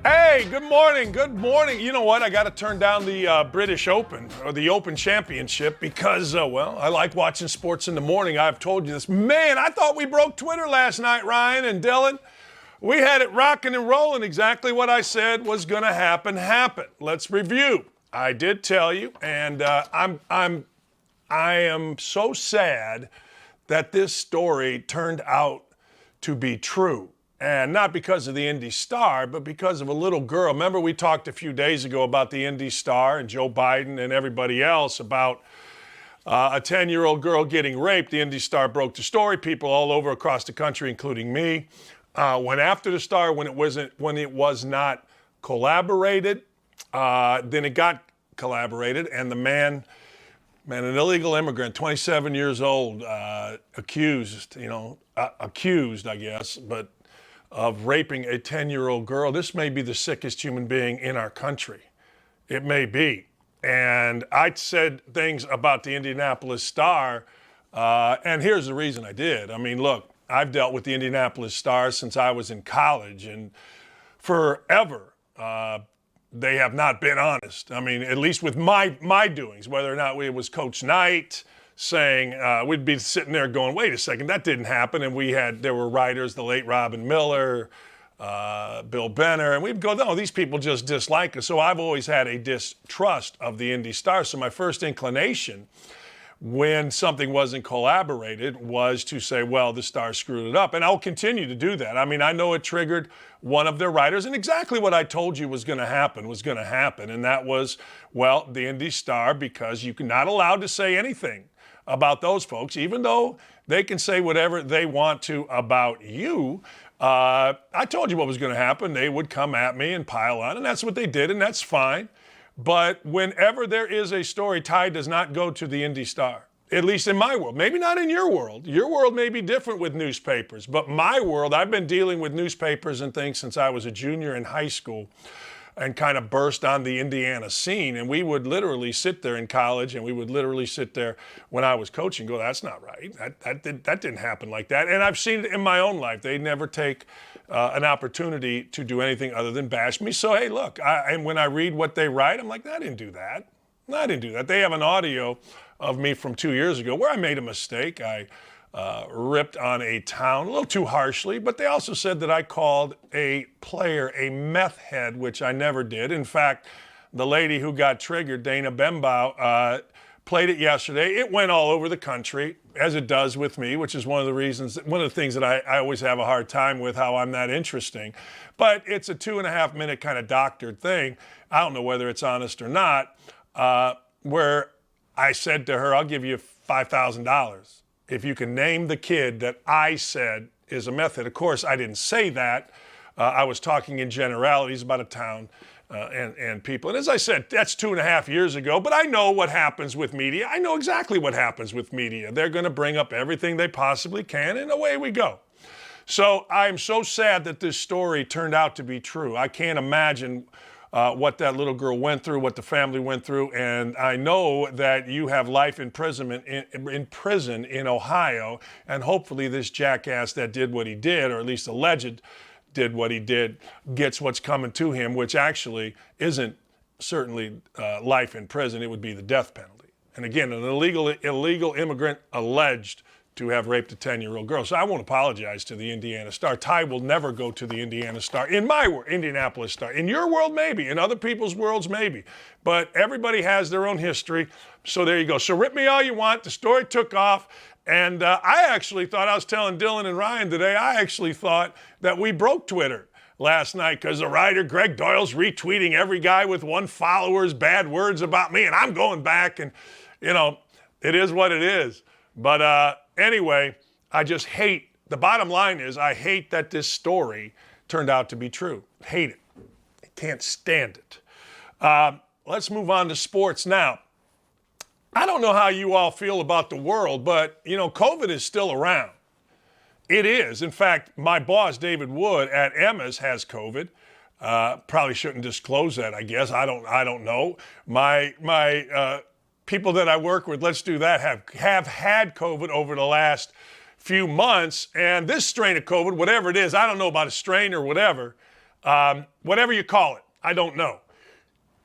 Hey, good morning. Good morning. You know what? I got to turn down the British Open or the Open Championship because, I like watching sports in the morning. I've told you this. Man, I thought we broke Twitter last night, Ryan and Dylan. We had it rocking and rolling. Exactly what I said was going to happen. Let's review. I did tell you, and I am so sad that this story turned out to be true. And not because of the Indy Star, but because of a little girl. Remember, we talked a few days ago about the Indy Star and Joe Biden and everybody else about a 10-year-old girl getting raped. The Indy Star broke the story. People all over across the country, including me, went after the Star when it was not collaborated. Then it got collaborated, and the man, an illegal immigrant, 27 years old, accused, I guess, but of raping a 10-year-old girl. This may be the sickest human being in our country. It may be. And I said things about the Indianapolis Star, and here's the reason I did. I mean, look, I've dealt with the Indianapolis Star since I was in college, and forever they have not been honest. I mean, at least with my doings, whether or not it was Coach Knight saying, we'd be sitting there going, wait a second, that didn't happen. And there were writers, the late Robin Miller, Bill Benner, and we'd go, no, these people just dislike us. So I've always had a distrust of the Indy Star. So my first inclination when something wasn't collaborated was to say, well, the Star screwed it up. And I'll continue to do that. I mean, I know it triggered one of their writers, and exactly what I told you was going to happen. And that was, well, the Indy Star, because you're not allowed to say anything about those folks, even though they can say whatever they want to about you. I told you what was going to happen. They would come at me and pile on, and that's what they did, and that's fine. But whenever there is a story, tide does not go to the Indy Star, at least in my world. Maybe not in your world. Your world may be different with newspapers, but my world, I've been dealing with newspapers and things since I was a junior in high school and kind of burst on the Indiana scene. And we would literally sit there in college, and we would literally sit there when I was coaching, go, that's not right. That didn't happen like that. And I've seen it in my own life. They never take an opportunity to do anything other than bash me. So, hey, look, and when I read what they write, I'm like, I didn't do that. They have an audio of me from 2 years ago where I made a mistake. I ripped on a town a little too harshly, but they also said that I called a player a meth head, which I never did. In fact, the lady who got triggered, Dana Bembaugh, played it yesterday. It went all over the country, as it does with me, which is one of the things that I always have a hard time with, how I'm that interesting. But it's a 2.5 minute kind of doctored thing. I don't know whether it's honest or not, where I said to her, I'll give you $5,000 if you can name the kid that I said is a meth head. Of course, I didn't say that. I was talking in generalities about a town and people. And as I said, that's 2.5 years ago, but I know what happens with media. I know exactly what happens with media. They're going to bring up everything they possibly can, and away we go. So I'm so sad that this story turned out to be true. I can't imagine what that little girl went through, what the family went through, and I know that you have life imprisonment in prison in Ohio, and hopefully this jackass that did what he did, or at least alleged did what he did, gets what's coming to him, which actually isn't certainly life in prison. It would be the death penalty. And again, an illegal immigrant alleged to have raped a 10-year-old girl. So I won't apologize to the Indiana Star. Tide will never go to the Indiana Star. In my world, Indianapolis Star. In your world, maybe. In other people's worlds, maybe. But everybody has their own history. So there you go. So rip me all you want. The story took off. And I actually thought, I was telling Dylan and Ryan today, I actually thought that we broke Twitter last night because the writer Greg Doyle's retweeting every guy with 1 follower's bad words about me. And I'm going back and, it is what it is. But anyway, I just hate, the bottom line is I hate that this story turned out to be true. Hate it. I can't stand it. Let's move on to sports now. I don't know how you all feel about the world, but, COVID is still around. It is. In fact, my boss, David Wood at Enes, has COVID. Probably shouldn't disclose that, I guess. I don't know. My people that I work with, let's do that, have had COVID over the last few months. And this strain of COVID, whatever it is, I don't know about a strain or whatever, whatever you call it, I don't know,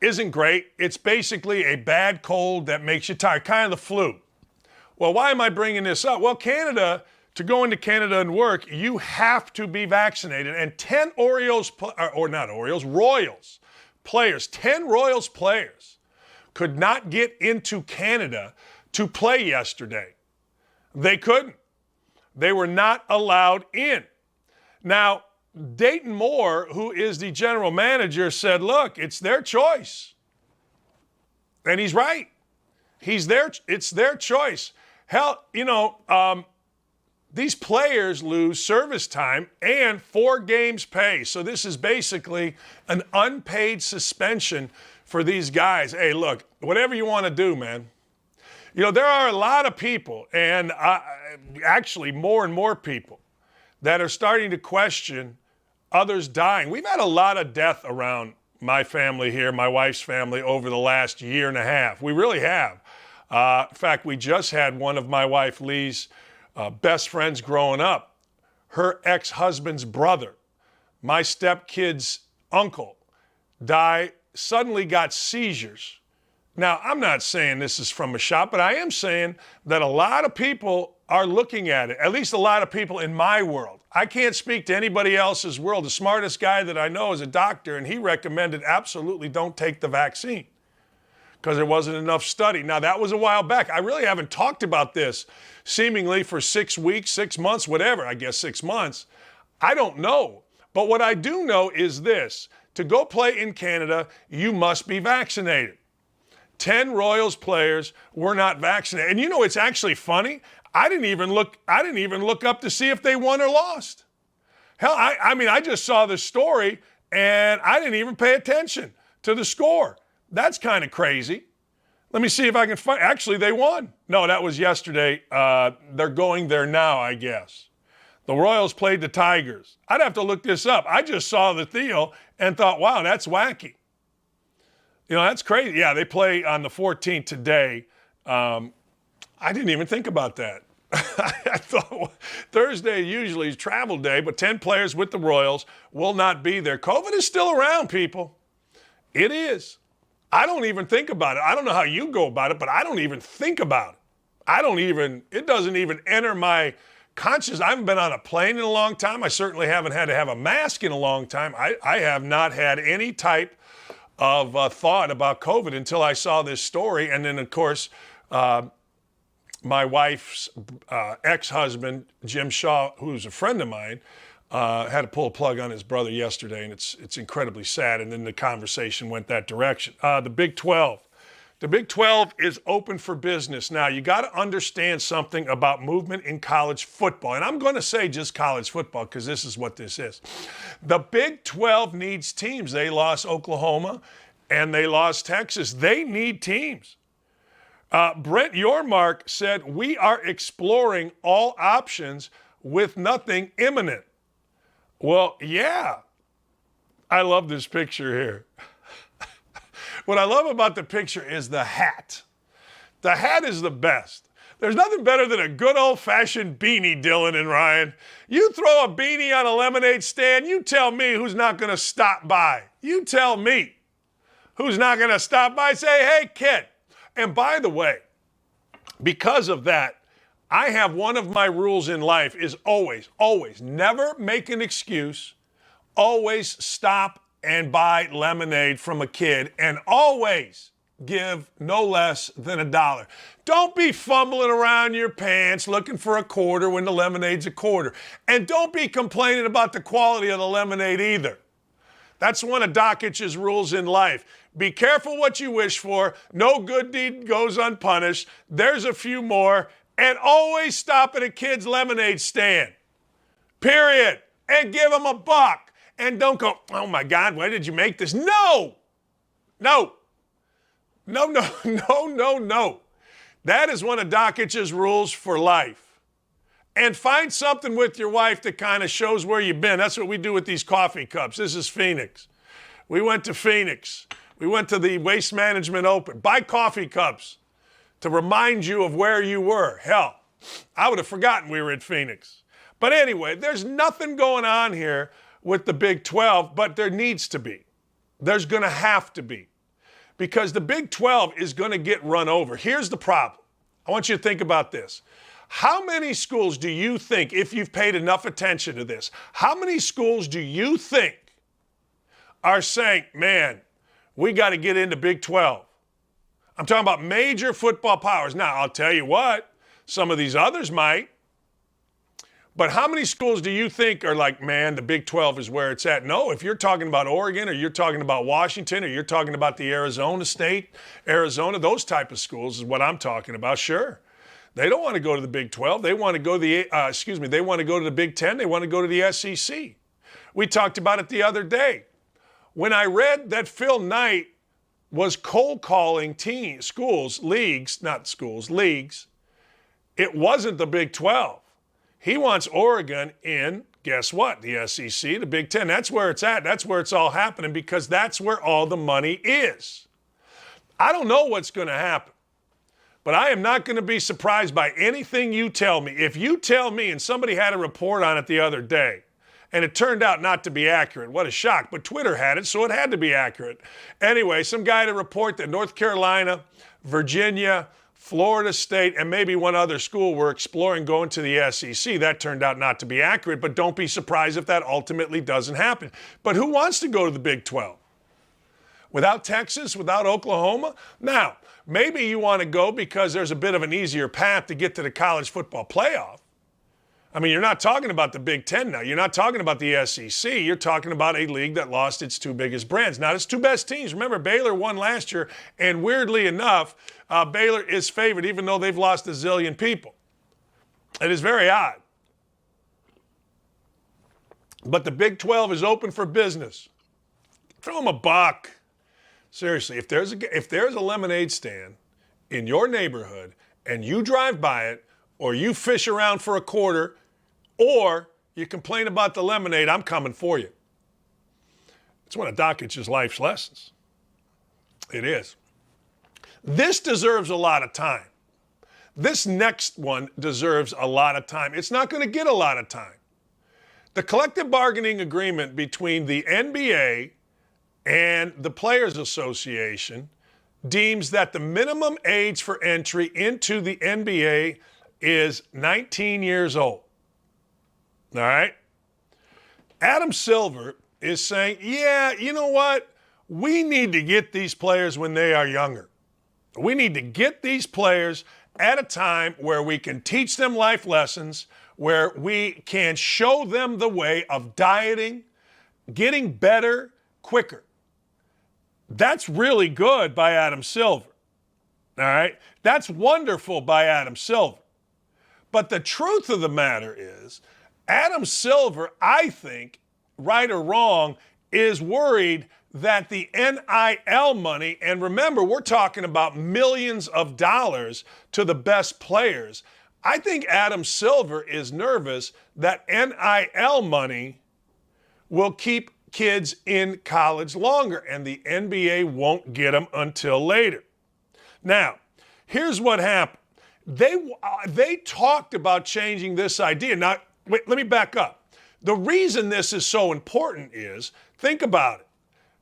isn't great. It's basically a bad cold that makes you tired, kind of the flu. Well, why am I bringing this up? Well, to go into Canada and work, you have to be vaccinated. And 10 Royals players, 10 Royals players could not get into Canada to play yesterday. They couldn't. They were not allowed in. Now, Dayton Moore, who is the general manager, said, look, it's their choice. And he's right. It's their choice. Hell, these players lose service time and 4 games pay. So this is basically an unpaid suspension for these guys. Hey, look, whatever you want to do, man. There are a lot of people, and actually more and more people, that are starting to question others dying. We've had a lot of death around my family here, my wife's family, over the last year and a half. We really have. In fact, we just had one of my wife Lee's best friends growing up, her ex-husband's brother, my stepkid's uncle, suddenly got seizures. Now, I'm not saying this is from a shot, but I am saying that a lot of people are looking at it, at least a lot of people in my world. I can't speak to anybody else's world. The smartest guy that I know is a doctor, and he recommended absolutely don't take the vaccine because there wasn't enough study. Now, that was a while back. I really haven't talked about this seemingly for 6 weeks, 6 months, whatever, I guess 6 months. I don't know. But what I do know is this. To go play in Canada, you must be vaccinated. 10 Royals players were not vaccinated. And it's actually funny. I didn't even look up to see if they won or lost. Hell, I just saw the story and I didn't even pay attention to the score. That's kind of crazy. Let me see if I can find. Actually, they won. No, that was yesterday. They're going there now, I guess. The Royals played the Tigers. I'd have to look this up. I just saw the deal and thought, wow, that's wacky. That's crazy. Yeah, they play on the 14th today. I didn't even think about that. I thought Thursday usually is travel day, but 10 players with the Royals will not be there. COVID is still around, people. It is. I don't even think about it. I don't know how you go about it, but I don't even think about it. It doesn't even enter my conscious. I haven't been on a plane in a long time. I certainly haven't had to have a mask in a long time. I have not had any type of thought about COVID until I saw this story. And then, of course, my wife's ex-husband, Jim Shaw, who's a friend of mine, had to pull a plug on his brother yesterday, and it's incredibly sad. And then the conversation went that direction. The Big 12. The Big 12 is open for business. Now, you got to understand something about movement in college football. And I'm going to say just college football because this is what this is. The Big 12 needs teams. They lost Oklahoma and they lost Texas. They need teams. Brent Yormark said, we are exploring all options with nothing imminent. Well, yeah. I love this picture here. What I love about the picture is the hat. The hat is the best. There's nothing better than a good old-fashioned beanie, Dylan and Ryan. You throw a beanie on a lemonade stand, you tell me who's not going to stop by. You tell me who's not going to stop by and say, hey, kid. And by the way, because of that, I have one of my rules in life is always, never make an excuse, always stop and buy lemonade from a kid, and always give no less than $1. Don't be fumbling around your pants looking for a quarter when the lemonade's a quarter. And don't be complaining about the quality of the lemonade either. That's one of Dockitch's rules in life. Be careful what you wish for. No good deed goes unpunished. There's a few more. And always stop at a kid's lemonade stand. Period. And give them $1. And don't go, oh my God, why did you make this? No. That is one of Dockitch's rules for life. And find something with your wife that kind of shows where you've been. That's what we do with these coffee cups. This is Phoenix. We went to Phoenix. We went to the Waste Management Open. Buy coffee cups to remind you of where you were. Hell, I would have forgotten we were at Phoenix. But anyway, there's nothing going on here with the Big 12, but there needs to be. There's going to have to be. Because the Big 12 is going to get run over. Here's the problem. I want you to think about this. How many schools do you think, if you've paid enough attention to this, how many schools do you think are saying, man, we got to get into Big 12? I'm talking about major football powers. Now, I'll tell you what, some of these others might. But how many schools do you think are like, man, the Big 12 is where it's at? No, if you're talking about Oregon or you're talking about Washington or you're talking about the Arizona State, Arizona, those type of schools is what I'm talking about. Sure. They don't want to go to the Big 12. They want to go to they want to go to the Big 10. They want to go to the SEC. We talked about it the other day. When I read that Phil Knight was cold calling leagues, it wasn't the Big 12. He wants Oregon in, guess what? The SEC, the Big 10. That's where it's at. That's where it's all happening because that's where all the money is. I don't know what's going to happen, but I am not going to be surprised by anything you tell me. If you tell me, and somebody had a report on it the other day, and it turned out not to be accurate, what a shock, but Twitter had it, so it had to be accurate. Anyway, some guy had a report that North Carolina, Virginia, Florida State, and maybe one other school were exploring going to the SEC. That turned out not to be accurate, but don't be surprised if that ultimately doesn't happen. But who wants to go to the Big 12? Without Texas, without Oklahoma? Now, maybe you want to go because there's a bit of an easier path to get to the college football playoff. I mean, you're not talking about the Big 10 now. You're not talking about the SEC. You're talking about a league that lost its two biggest brands. Not its two best teams. Remember, Baylor won last year, and weirdly enough, Baylor is favored, even though they've lost a zillion people. It is very odd. But the Big 12 is open for business. Throw them a buck. Seriously, if there's a lemonade stand in your neighborhood and you drive by it, or you fish around for a quarter, or you complain about the lemonade, I'm coming for you. It's one of Doc Hitch's life's lessons. It is. This deserves a lot of time. This next one deserves a lot of time. It's not going to get a lot of time. The collective bargaining agreement between the NBA and the Players Association deems that the minimum age for entry into the NBA is 19 years old. All right? Adam Silver is saying, yeah, you know what? We need to get these players when they are younger. We need to get these players at a time where we can teach them life lessons, where we can show them the way of dieting, getting better quicker. That's really good by Adam Silver. All right? That's wonderful by Adam Silver. But the truth of the matter is, Adam Silver, I think, right or wrong, is worried that the NIL money, and remember, we're talking about millions of dollars to the best players. I think Adam Silver is nervous that NIL money will keep kids in college longer, and the NBA won't get them until later. Now, here's what happened. They talked about changing this idea. Now, wait, let me back up. The reason this is so important is, think about it.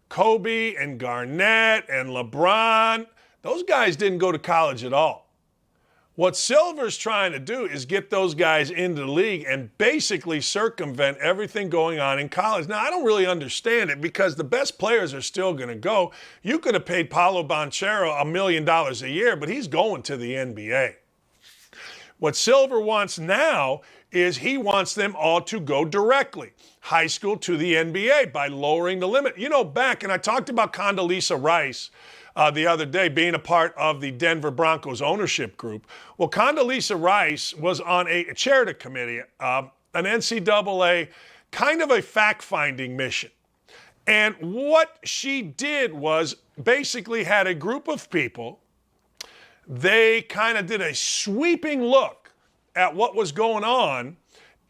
Kobe and Garnett and LeBron, those guys didn't go to college at all. What Silver's trying to do is get those guys into the league and basically circumvent everything going on in college. Now, I don't really understand it because the best players are still going to go. You could have paid Paolo Banchero $1 million a year, but he's going to the NBA. What Silver wants now is he wants them all to go directly, high school to the NBA, by lowering the limit. You know, back, and I talked about Condoleezza Rice the other day being a part of the Denver Broncos ownership group. Well, Condoleezza Rice was on a charity committee, an NCAA, kind of a fact-finding mission. And what she did was basically had a group of people. They kind of did a sweeping look at what was going on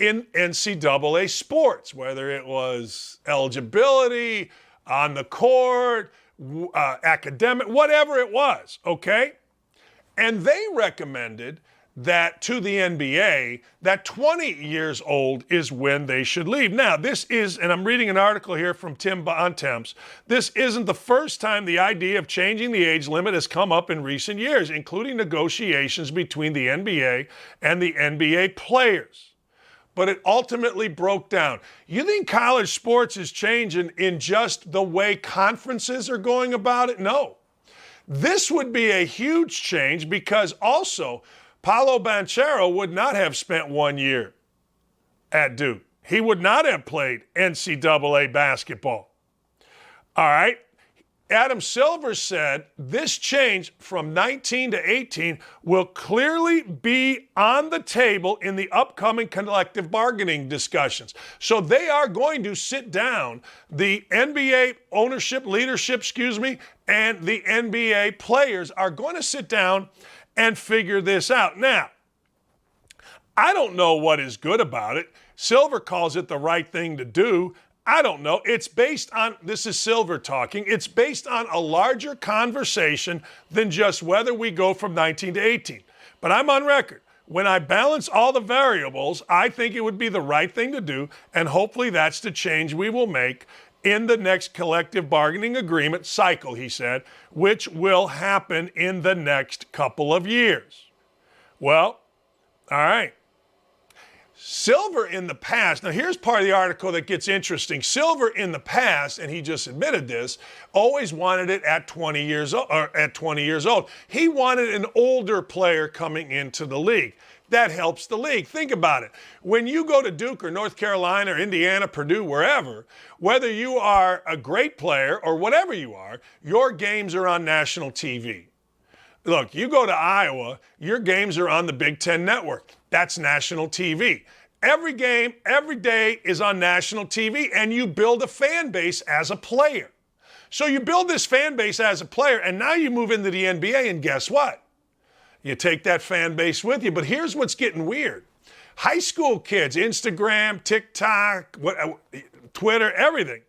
in NCAA sports, whether it was eligibility, on the court, academic, whatever it was, okay? And they recommended to the NBA, that 20 years old is when they should leave. Now, this is, and I'm reading an article here from Tim Bontemps, this isn't the first time the idea of changing the age limit has come up in recent years, including negotiations between the NBA and the NBA players. But it ultimately broke down. You think college sports is changing in just the way conferences are going about it? No. This would be a huge change because also Paolo Banchero would not have spent 1 year at Duke. He would not have played NCAA basketball. All right? Adam Silver said this change from 19 to 18 will clearly be on the table in the upcoming collective bargaining discussions. So they are going to sit down, the NBA ownership, leadership, and the NBA players are going to sit down and figure this out. Now, I don't know what is good about it. Silver calls it the right thing to do. I don't know. It's based on, this is Silver talking, it's based on a larger conversation than just whether we go from 19 to 18. But I'm on record. When I balance all the variables, I think it would be the right thing to do, and hopefully that's the change we will make in the next collective bargaining agreement cycle, he said, which will happen in the next couple of years. Well, all right. Silver in the past, now here's part of the article that gets interesting. Silver in the past, and he just admitted this, always wanted it at 20 years old. He wanted an older player coming into the league. That helps the league. Think about it. When you go to Duke or North Carolina or Indiana, Purdue, wherever, whether you are a great player or whatever you are, your games are on national TV. Look, you go to Iowa, your games are on the Big Ten Network. That's national TV. Every game, every day is on national TV, and you build a fan base as a player. So you build this fan base as a player, and now you move into the NBA, and guess what? You take that fan base with you. But here's what's getting weird. High school kids, Instagram, TikTok, Twitter, everything,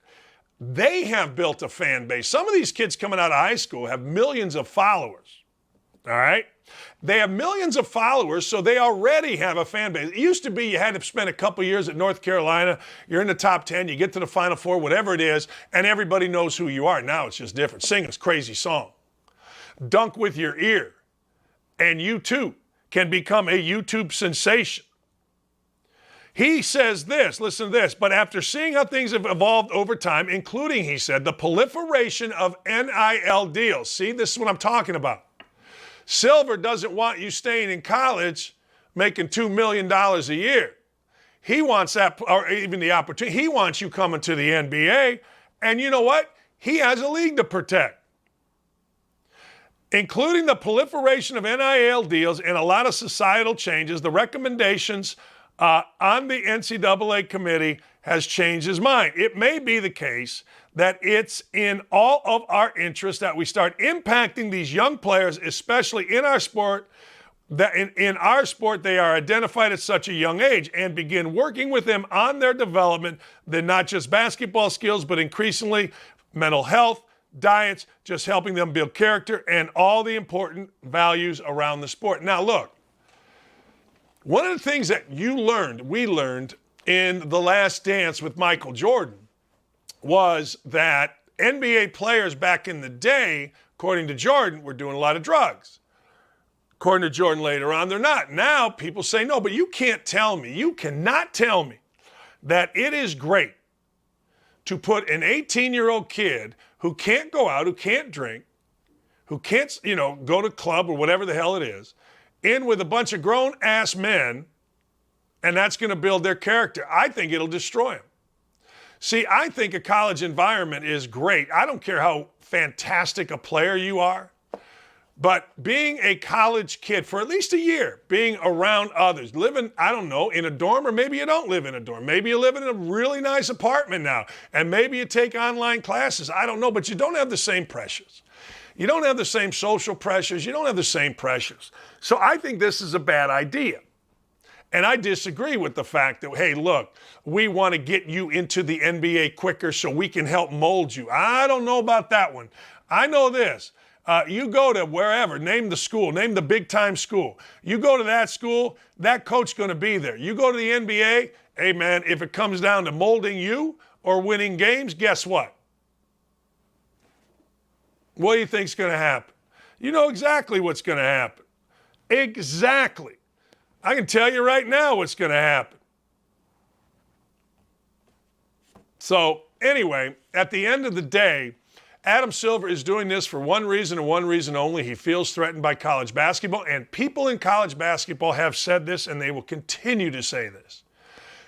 they have built a fan base. Some of these kids coming out of high school have millions of followers, all right? They have millions of followers, so they already have a fan base. It used to be you had to spend a couple years at North Carolina, you're in the top 10, you get to the Final Four, whatever it is, and everybody knows who you are. Now it's just different. Sing this crazy song. Dunk with your ear. And you too can become a YouTube sensation. He says this, listen to this, but after seeing how things have evolved over time, including, he said, the proliferation of NIL deals. See, this is what I'm talking about. Silver doesn't want you staying in college making $2 million a year. He wants that, or even the opportunity. He wants you coming to the NBA, and you know what? He has a league to protect. Including the proliferation of NIL deals and a lot of societal changes, the recommendations on the NCAA committee has changed his mind. It may be the case that it's in all of our interest that we start impacting these young players, especially in our sport, that in our sport they are identified at such a young age, and begin working with them on their development, then not just basketball skills, but increasingly mental health, diets, just helping them build character and all the important values around the sport. Now, look, one of the things that we learned in The Last Dance with Michael Jordan was that NBA players back in the day, according to Jordan, were doing a lot of drugs. According to Jordan later on, they're not. Now people say, no, but you can't tell me, you cannot tell me that it is great to put an 18-year-old kid who can't go out, who can't drink, who can't, go to club or whatever the hell it is, in with a bunch of grown-ass men, and that's going to build their character. I think it'll destroy them. See, I think a college environment is great. I don't care how fantastic a player you are, but being a college kid for at least a year, being around others, living, I don't know, in a dorm, or maybe you don't live in a dorm. Maybe you live in a really nice apartment now, and maybe you take online classes. I don't know, but you don't have the same pressures. You don't have the same social pressures. You don't have the same pressures. So I think this is a bad idea. And I disagree with the fact that, hey, look, we want to get you into the NBA quicker so we can help mold you. I don't know about that one. I know this. You go to wherever, name the school, name the big-time school. You go to that school, that coach's going to be there. You go to the NBA, hey, man, if it comes down to molding you or winning games, guess what? What do you think's going to happen? You know exactly what's going to happen. Exactly. I can tell you right now what's going to happen. So, anyway, at the end of the day, Adam Silver is doing this for one reason and one reason only. He feels threatened by college basketball, and people in college basketball have said this, and they will continue to say this.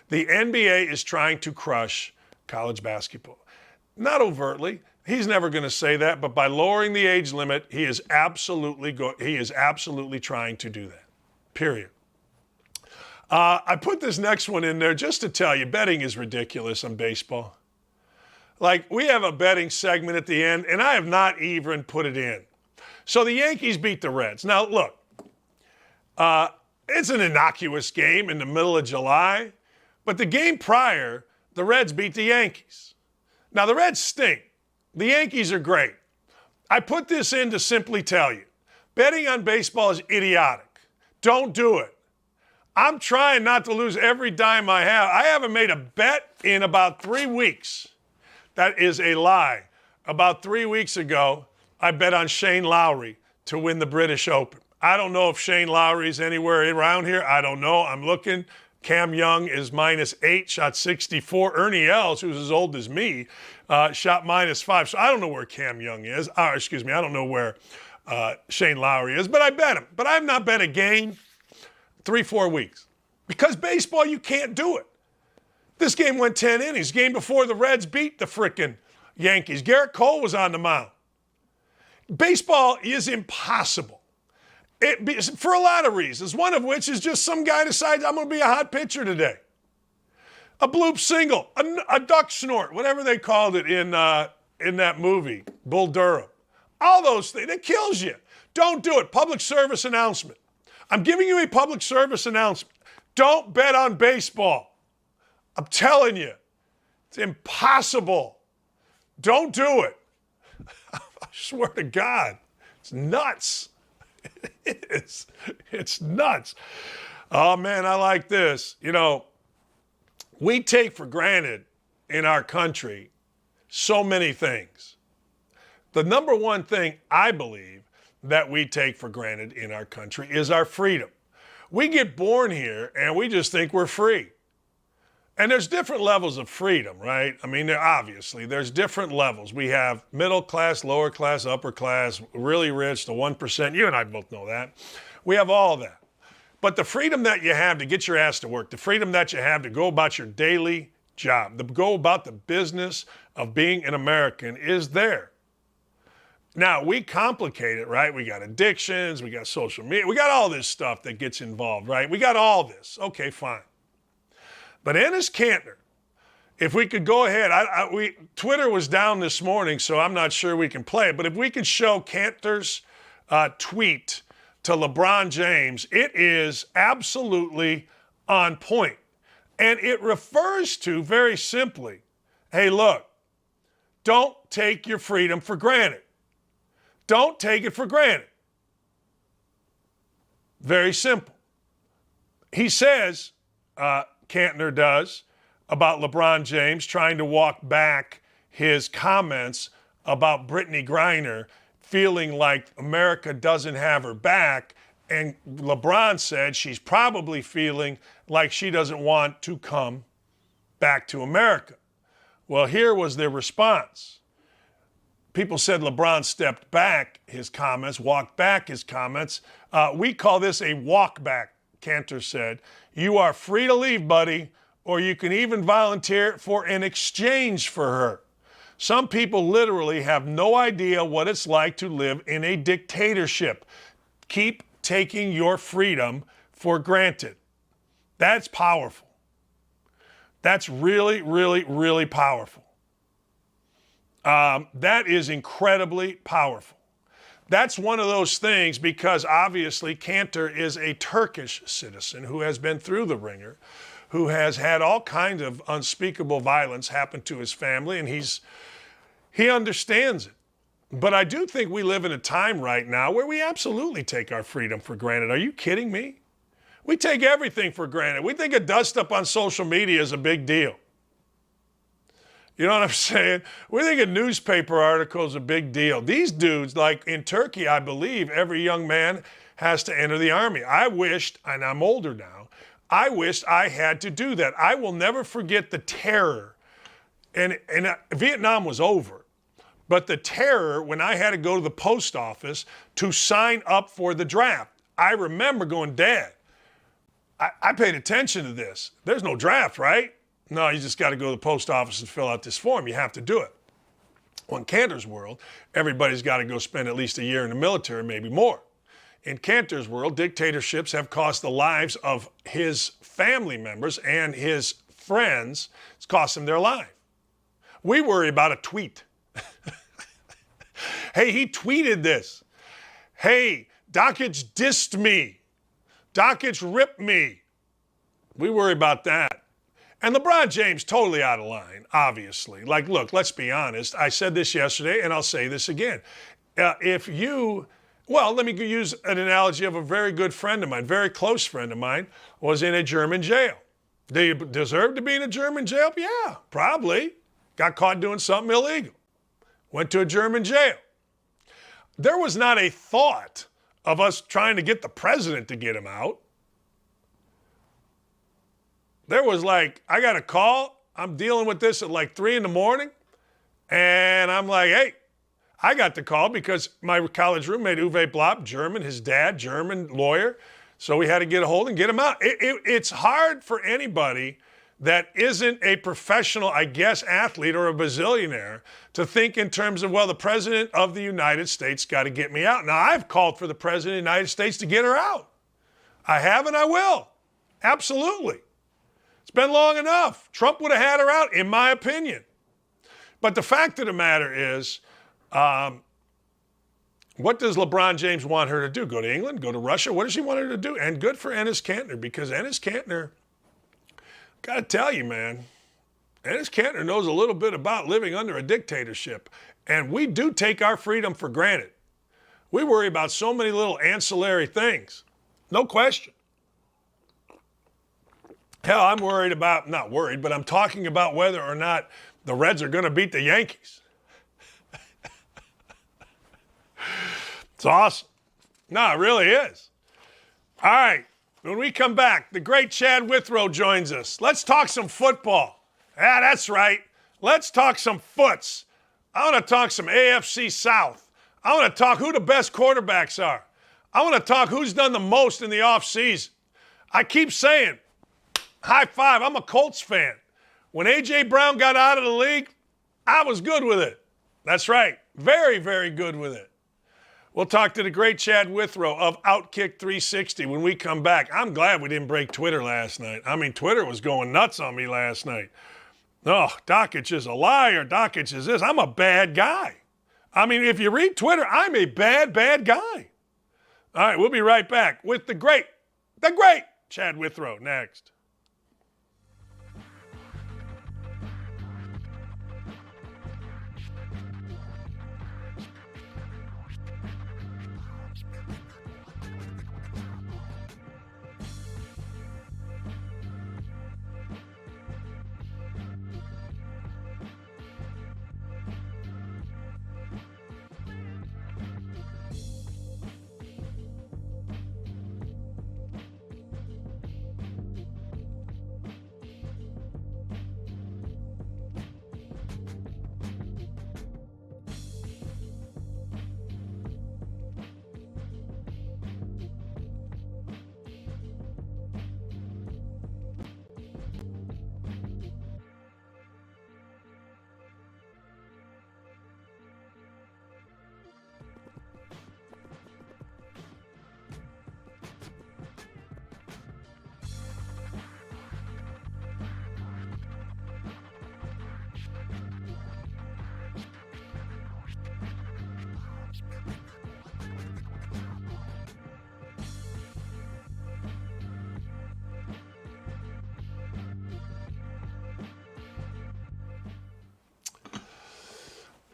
The NBA is trying to crush college basketball. Not overtly. He's never going to say that, but by lowering the age limit, he is absolutely trying to do that. Period. I put this next one in there just to tell you, betting is ridiculous on baseball. Like, we have a betting segment at the end, and I have not even put it in. So the Yankees beat the Reds. Now, look, it's an innocuous game in the middle of July, but the game prior, the Reds beat the Yankees. Now, the Reds stink. The Yankees are great. I put this in to simply tell you, betting on baseball is idiotic. Don't do it. I'm trying not to lose every dime I have. I haven't made a bet in about 3 weeks. That is a lie. About 3 weeks ago, I bet on Shane Lowry to win the British Open. I don't know if Shane Lowry is anywhere around here. I don't know. I'm looking. Cam Young is -8, shot 64. Ernie Els, who's as old as me, shot -5. So I don't know where Cam Young is. I don't know where Shane Lowry is, but I bet him. But I have not bet a game 3-4 weeks. Because baseball, you can't do it. This game went 10 innings. Game before the Reds beat the frickin' Yankees. Garrett Cole was on the mound. Baseball is impossible. For a lot of reasons, one of which is just some guy decides I'm going to be a hot pitcher today. A bloop single, a duck snort, whatever they called it in that movie, Bull Durham. All those things, it kills you. Don't do it. Public service announcement. I'm giving you a public service announcement. Don't bet on baseball. I'm telling you, it's impossible. Don't do it. I swear to God, it's nuts. It is. It's nuts. Oh, man, I like this. You know, we take for granted in our country so many things. The number one thing I believe that we take for granted in our country is our freedom. We get born here and we just think we're free. And there's different levels of freedom, right? I mean, obviously, there's different levels. We have middle class, lower class, upper class, really rich, the 1%. You and I both know that. We have all that. But the freedom that you have to get your ass to work, the freedom that you have to go about your daily job, to go about the business of being an American is there. Now, we complicate it, right? We got addictions, we got social media, we got all this stuff that gets involved, right? We got all this. Okay, fine. But Enes Kanter, if we could go ahead, Twitter was down this morning, so I'm not sure we can play it, but if we could show Kanter's tweet to LeBron James, it is absolutely on point. And it refers to, very simply, hey, look, don't take your freedom for granted. Don't take it for granted. Very simple. He says, Kanter does, about LeBron James trying to walk back his comments about Brittany Griner feeling like America doesn't have her back. And LeBron said she's probably feeling like she doesn't want to come back to America. Well, here was their response. People said LeBron stepped back his comments, walked back his comments. We call this a walk back, Kanter said. You are free to leave, buddy, or you can even volunteer for an exchange for her. Some people literally have no idea what it's like to live in a dictatorship. Keep taking your freedom for granted. That's powerful. That's really, really, really powerful. That is incredibly powerful. That's one of those things because obviously Kanter is a Turkish citizen who has been through the ringer, who has had all kinds of unspeakable violence happen to his family, and he understands it. But I do think we live in a time right now where we absolutely take our freedom for granted. Are you kidding me? We take everything for granted. We think a dust-up on social media is a big deal. You know what I'm saying? We think a newspaper article is a big deal. These dudes, like in Turkey, I believe every young man has to enter the army. I wished, and I'm older now, I wished I had to do that. I will never forget the terror. And Vietnam was over. But the terror when I had to go to the post office to sign up for the draft. I remember going, Dad, I paid attention to this. There's no draft, right? No, you just got to go to the post office and fill out this form. You have to do it. Well, in Kanter's world, everybody's got to go spend at least a year in the military, maybe more. In Kanter's world, dictatorships have cost the lives of his family members and his friends. It's cost them their life. We worry about a tweet. Hey, he tweeted this. Hey, Dockage dissed me. Dockage ripped me. We worry about that. And LeBron James, totally out of line, obviously. Like, look, let's be honest. I said this yesterday, and I'll say this again. Let me use an analogy of a very good friend of mine, very close friend of mine, was in a German jail. Do you deserve to be in a German jail? Yeah, probably. Got caught doing something illegal. Went to a German jail. There was not a thought of us trying to get the president to get him out. There was like, I got a call. I'm dealing with this at like 3 a.m. And I'm like, hey, I got the call because my college roommate, Uwe Blopp, German, his dad, German lawyer. So we had to get a hold and get him out. It's hard for anybody that isn't a professional, I guess, athlete or a bazillionaire to think in terms of, well, the president of the United States got to get me out. Now, I've called for the president of the United States to get her out. I have and I will. Absolutely. It's been long enough. Trump would have had her out, in my opinion. But the fact of the matter is, what does LeBron James want her to do? Go to England? Go to Russia? What does he want her to do? And good for Enes Kanter, because Enes Kanter, got to tell you, man, Enes Kanter knows a little bit about living under a dictatorship. And we do take our freedom for granted. We worry about so many little ancillary things. No question. Hell, I'm worried about, not worried, but I'm talking about whether or not the Reds are going to beat the Yankees. It's awesome. No, it really is. All right, when we come back, the great Chad Withrow joins us. Let's talk some football. Yeah, that's right. Let's talk some foots. I want to talk some AFC South. I want to talk who the best quarterbacks are. I want to talk who's done the most in the offseason. I keep saying, high five, I'm a Colts fan. When A.J. Brown got out of the league, I was good with it. That's right. Very, very good with it. We'll talk to the great Chad Withrow of Outkick 360 when we come back. I'm glad we didn't break Twitter last night. I mean, Twitter was going nuts on me last night. Oh, Dockage is a liar. Dockage is this. I'm a bad guy. I mean, if you read Twitter, I'm a bad, bad guy. All right, we'll be right back with the great Chad Withrow next.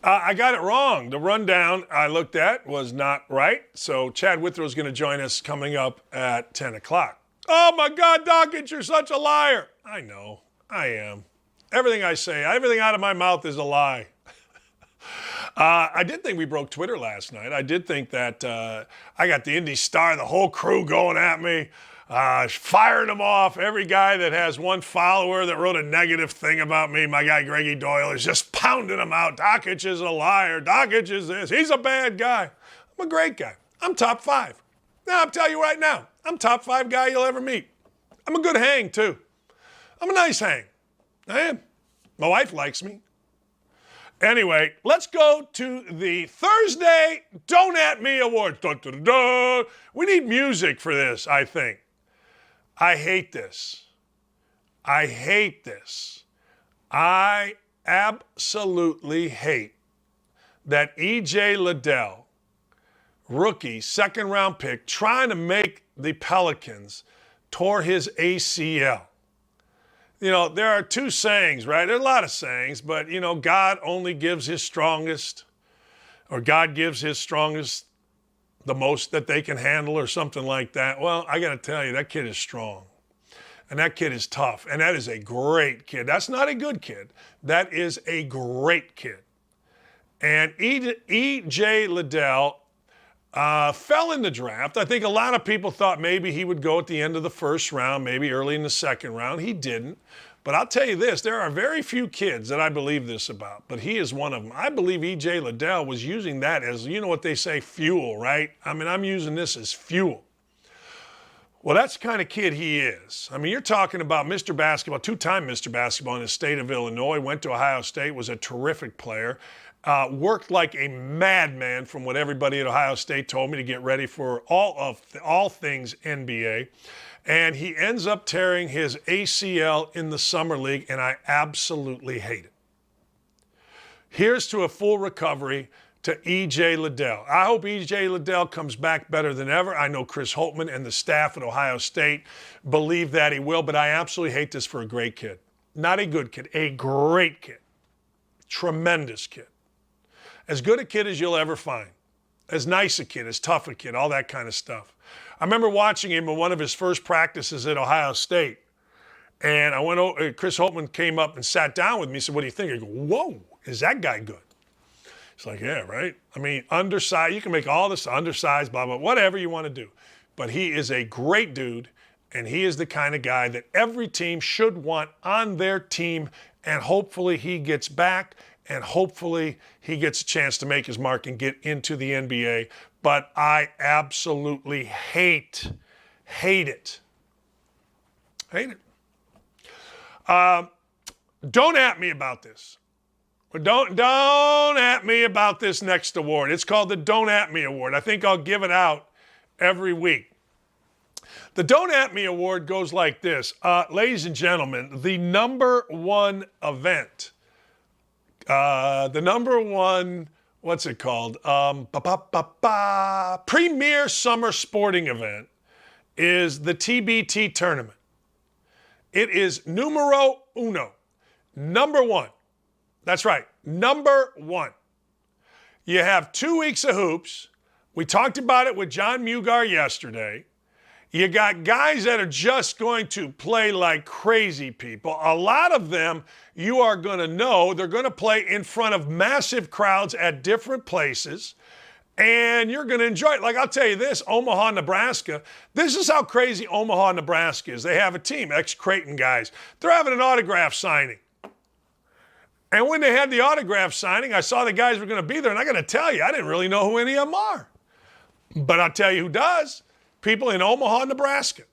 I got it wrong. The rundown I looked at was not right. So Chad Withrow is going to join us coming up at 10 o'clock. Oh, my God, Dawkins, you're such a liar. I know. I am. Everything I say, everything out of my mouth is a lie. I did think we broke Twitter last night. I did think that I got the Indy Star, the whole crew going at me, firing them off. Every guy that has one follower that wrote a negative thing about me, my guy Greggy Doyle, is just pounding them out. Dockich is a liar. Dockich is this. He's a bad guy. I'm a great guy. I'm top 5. Now, I'm telling you right now, I'm top 5 guy you'll ever meet. I'm a good hang, too. I'm a nice hang. I am. My wife likes me. Anyway, let's go to the Thursday Don't At Me Awards. Dun, dun, dun, dun. We need music for this, I think. I hate this. I hate this. I absolutely hate that E.J. Liddell, rookie, second-round pick, trying to make the Pelicans, tore his ACL. You know, there are 2 sayings, right? There are a lot of sayings, but, you know, God only gives his strongest, or God gives his strongest the most that they can handle or something like that. Well, I got to tell you, that kid is strong. And that kid is tough. And that is a great kid. That's not a good kid. That is a great kid. And E.J. Liddell fell in the draft. I think a lot of people thought maybe he would go at the end of the first round, maybe early in the second round. He didn't. But I'll tell you this, there are very few kids that I believe this about, but he is one of them. I believe E.J. Liddell was using that as, you know what they say, fuel, right? I mean, I'm using this as fuel. Well, that's the kind of kid he is. I mean, you're talking about Mr. Basketball, 2-time Mr. Basketball in the state of Illinois, went to Ohio State, was a terrific player. Worked like a madman from what everybody at Ohio State told me to get ready for all things NBA. And he ends up tearing his ACL in the summer league, and I absolutely hate it. Here's to a full recovery to E.J. Liddell. I hope E.J. Liddell comes back better than ever. I know Chris Holtman and the staff at Ohio State believe that he will, but I absolutely hate this for a great kid. Not a good kid, a great kid. Tremendous kid. As good a kid as you'll ever find. As nice a kid, as tough a kid, all that kind of stuff. I remember watching him in one of his first practices at Ohio State. And I went over, Chris Holtman came up and sat down with me and said, what do you think? I go, whoa, is that guy good? He's like, yeah, right? I mean, undersized, you can make all this undersized, blah, blah, whatever you want to do. But he is a great dude, and he is the kind of guy that every team should want on their team, and hopefully he gets back, and hopefully he gets a chance to make his mark and get into the NBA. But I absolutely hate it. Hate it. Don't at me about this. Don't at me about this next award. It's called the Don't At Me Award. I think I'll give it out every week. The Don't At Me Award goes like this. Ladies and gentlemen, the number one event, the number one, what's it called? Premier Summer Sporting Event is the TBT Tournament. It is numero uno, number one. That's right, number one. You have 2 weeks of hoops. We talked about it with John Mugar yesterday. You got guys that are just going to play like crazy people. A lot of them you are going to know. They're going to play in front of massive crowds at different places. And you're going to enjoy it. Like I'll tell you this, Omaha, Nebraska, this is how crazy Omaha, Nebraska is. They have a team, ex-Creighton guys. They're having an autograph signing. And when they had the autograph signing, I saw the guys were going to be there. And I got to tell you, I didn't really know who any of them are. But I'll tell you who does. People in Omaha, Nebraska.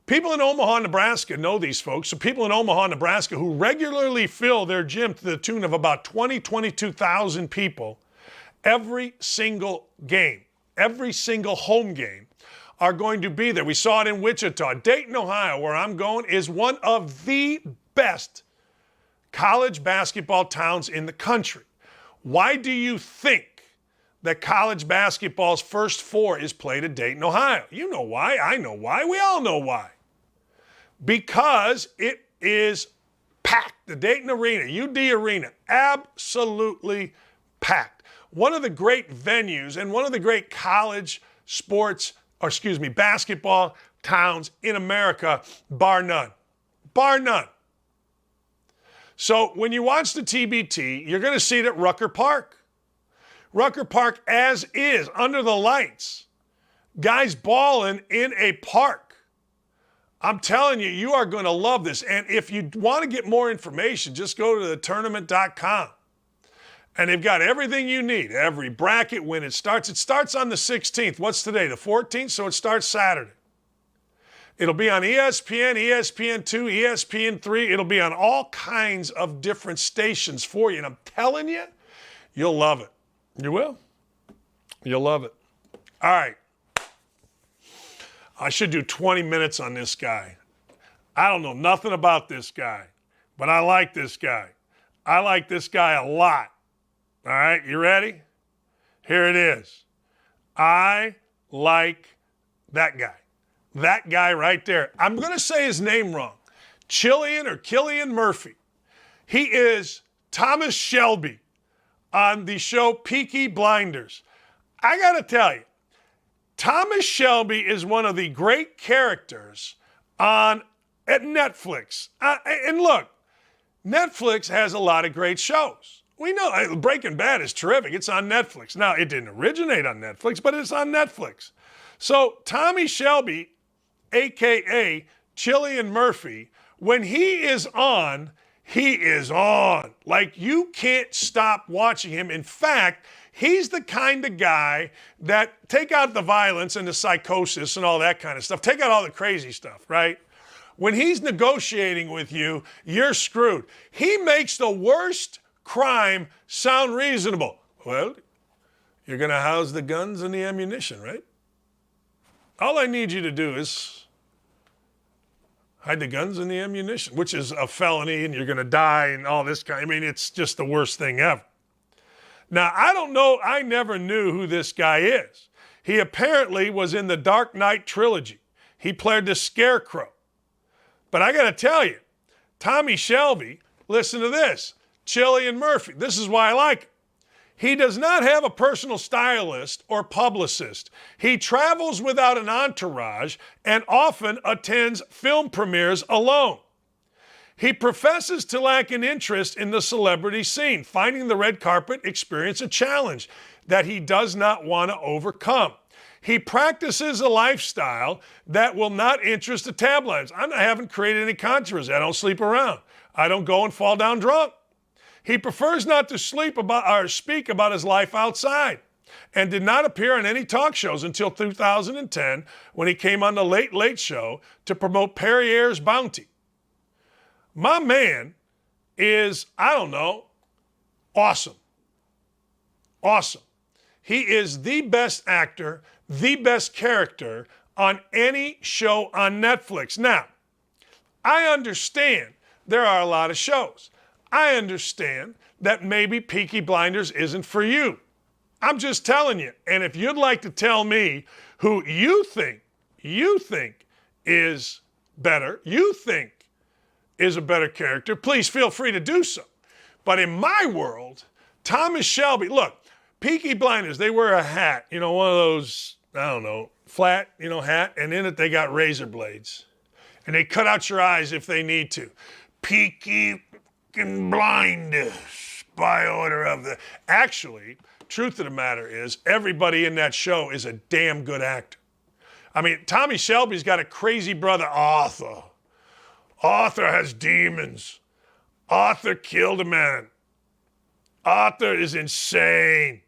People in Omaha, Nebraska know these folks. So people in Omaha, Nebraska who regularly fill their gym to the tune of about 22,000 people every single game, every single home game are going to be there. We saw it in Wichita. Dayton, Ohio, where I'm going, is one of the best college basketball towns in the country. Why do you think that college basketball's first four is played at Dayton, Ohio? You know why. I know why. We all know why. Because it is packed. The Dayton Arena, UD Arena, absolutely packed. One of the great venues and one of the great college basketball towns in America, bar none. Bar none. So when you watch the TBT, you're going to see it at Rucker Park. Rucker Park as is, under the lights. Guys balling in a park. I'm telling you, you are going to love this. And if you want to get more information, just go to thetournament.com. And they've got everything you need, every bracket, when it starts. It starts on the 16th. What's today? The 14th? So it starts Saturday. It'll be on ESPN, ESPN2, ESPN3. It'll be on all kinds of different stations for you. And I'm telling you, you'll love it. You will. You'll love it. All right. I should do 20 minutes on this guy. I don't know nothing about this guy, but I like this guy. I like this guy a lot. All right, you ready? Here it is. I like that guy. That guy right there. I'm going to say his name wrong. Cillian Murphy. He is Thomas Shelby on the show Peaky Blinders. I got to tell you, Thomas Shelby is one of the great characters at Netflix. And look, Netflix has a lot of great shows. We know Breaking Bad is terrific. It's on Netflix. Now, it didn't originate on Netflix, but it's on Netflix. So Tommy Shelby, a.k.a. Cillian Murphy, when he is on, he is on. Like, you can't stop watching him. In fact, he's the kind of guy that, take out the violence and the psychosis and all that kind of stuff. Take out all the crazy stuff, right? When he's negotiating with you, you're screwed. He makes the worst crime sound reasonable. Well, you're going to house the guns and the ammunition, right? All I need you to do is hide the guns and the ammunition, which is a felony and you're going to die and all this kind. I mean, it's just the worst thing ever. Now, I don't know. I never knew who this guy is. He apparently was in the Dark Knight trilogy. He played the Scarecrow. But I got to tell you, Tommy Shelby, listen to this. Cillian Murphy. This is why I like him. He does not have a personal stylist or publicist. He travels without an entourage and often attends film premieres alone. He professes to lack an interest in the celebrity scene, finding the red carpet experience a challenge that he does not want to overcome. He practices a lifestyle that will not interest the tabloids. I haven't created any controversy. I don't sleep around. I don't go and fall down drunk. He prefers not to speak about his life outside and did not appear on any talk shows until 2010 when he came on the Late Late Show to promote Perrier's Bounty. My man is, I don't know, awesome. Awesome. He is the best actor, the best character on any show on Netflix. Now, I understand there are a lot of shows. I understand that maybe Peaky Blinders isn't for you. I'm just telling you. And if you'd like to tell me who you think is better, is a better character, please feel free to do so. But in my world, Thomas Shelby, look, Peaky Blinders, they wear a hat, one of those, I don't know, flat, hat, and in it they got razor blades. And they cut out your eyes if they need to. Peaky Blinders by order of the... Actually, truth of the matter is, everybody in that show is a damn good actor. I mean, Tommy Shelby's got a crazy brother, Arthur. Arthur has demons. Arthur killed a man. Arthur is insane.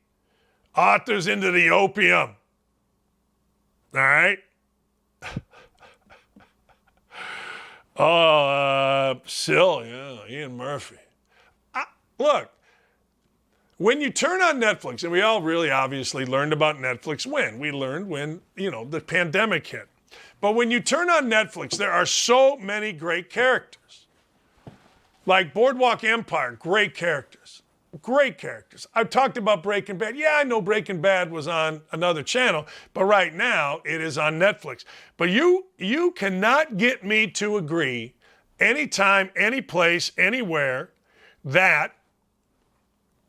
Arthur's into the opium. All right? Sill, yeah, Ian Murphy. Look, when you turn on Netflix, and we all really obviously learned about Netflix when? We learned when, the pandemic hit. But when you turn on Netflix, there are so many great characters. Like Boardwalk Empire, great characters. Great characters. I've talked about Breaking Bad. Yeah, I know Breaking Bad was on another channel, but right now it is on Netflix. But you cannot get me to agree anytime, any place, anywhere that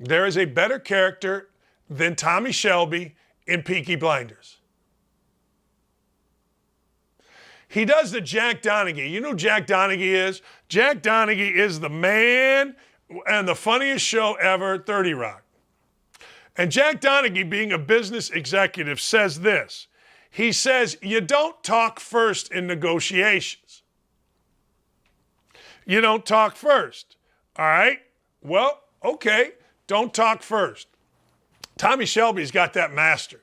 There is a better character than Tommy Shelby in Peaky Blinders. He does the Jack Donaghy. You know who Jack Donaghy is? Jack Donaghy is the man and the funniest show ever, 30 Rock. And Jack Donaghy, being a business executive, says this. He says, you don't talk first in negotiations. You don't talk first. All right? Well, okay, don't talk first. Tommy Shelby's got that mastered.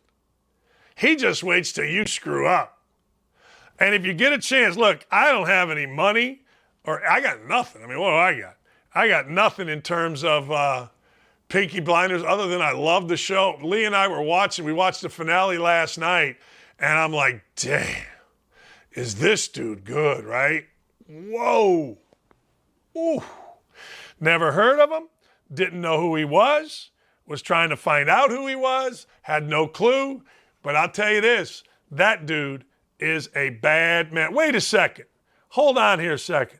He just waits till you screw up. And if you get a chance, look, I don't have any money, or I got nothing. I mean, what do I got? I got nothing in terms of Peaky Blinders other than I love the show. Lee and I were watching. We watched the finale last night, and I'm like, damn, is this dude good, right? Whoa. Ooh. Never heard of him. Didn't know who he was trying to find out who he was, had no clue. But I'll tell you this, that dude is a bad man. Wait a second. Hold on here a second.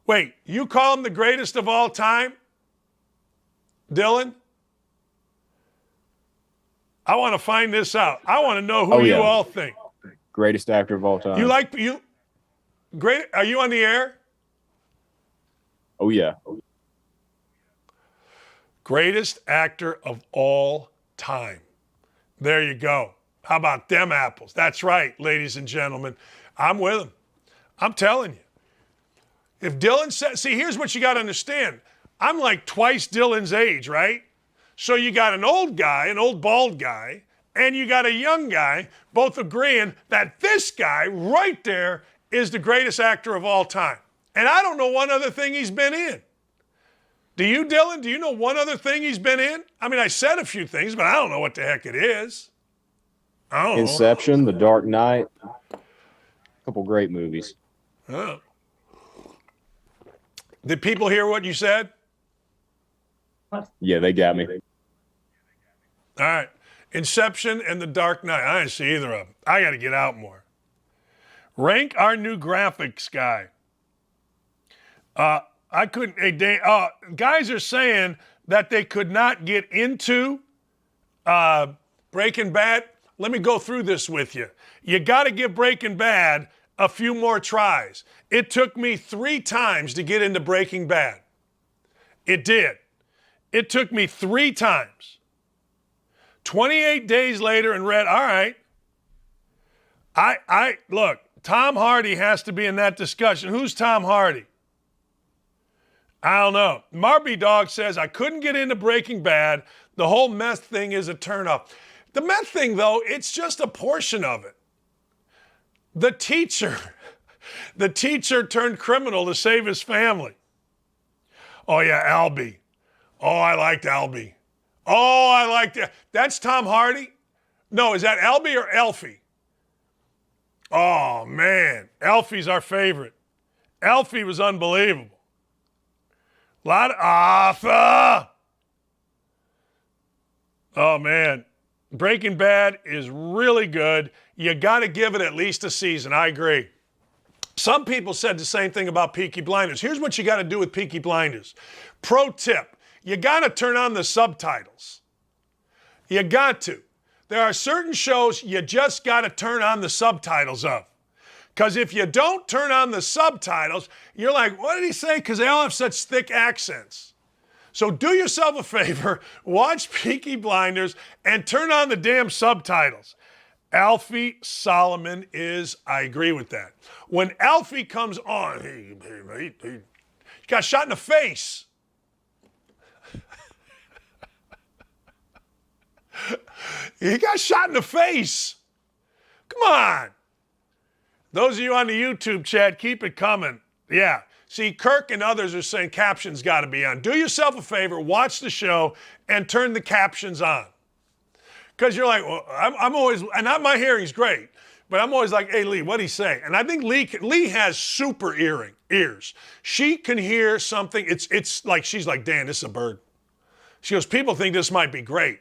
Wait, you call him the greatest of all time? Dylan? I want to find this out. I want to know who you all think. Greatest actor of all time. Great? Are you on the air? Oh, yeah. Greatest actor of all time. There you go. How about them apples? That's right, ladies and gentlemen. I'm with him. I'm telling you. If Dylan says, see, here's what you got to understand. I'm like twice Dylan's age, right? So you got an old guy, an old bald guy, and you got a young guy, both agreeing that this guy right there is the greatest actor of all time. And I don't know one other thing he's been in. Do you, Dylan? Do you know one other thing he's been in? I mean, I said a few things, but I don't know what the heck it is. I don't know. Inception, The Dark Knight, a couple great movies. Oh. Did people hear what you said? Yeah, they got me. All right. Inception and The Dark Knight. I didn't see either of them. I got to get out more. Rank our new graphics guy. I couldn't. Guys are saying that they could not get into Breaking Bad. Let me go through this with you. You got to give Breaking Bad a few more tries. It took me 3 times to get into Breaking Bad. It did. It took me 3 times. 28 days later and read, all right. Look, Tom Hardy has to be in that discussion. Who's Tom Hardy? I don't know. Marby Dog says, I couldn't get into Breaking Bad. The whole meth thing is a turnoff. The meth thing, though, it's just a portion of it. The teacher turned criminal to save his family. Oh, yeah, Albie. Oh, I liked Albie. Oh, I liked that. That's Tom Hardy? No, is that Albie or Elfie? Oh, man. Elfie's our favorite. Elfie was unbelievable. A lot of Arthur. Oh, man. Breaking Bad is really good. You got to give it at least a season. I agree. Some people said the same thing about Peaky Blinders. Here's what you got to do with Peaky Blinders. Pro tip. You got to turn on the subtitles. You got to. There are certain shows you just got to turn on the subtitles of. Because if you don't turn on the subtitles, you're like, what did he say? Because they all have such thick accents. So do yourself a favor, watch Peaky Blinders, and turn on the damn subtitles. Alfie Solomon is, I agree with that. When Alfie comes on, he got shot in the face. He got shot in the face. Come on. Those of you on the YouTube chat, keep it coming. Yeah. See, Kirk and others are saying captions got to be on. Do yourself a favor, watch the show, and turn the captions on. Because you're like, well, I'm always, and my hearing's great, but I'm always like, hey, Lee, what'd he say? And I think Lee has super ears. She can hear something. It's like, she's like, Dan, this is a bird. She goes, people think this might be great.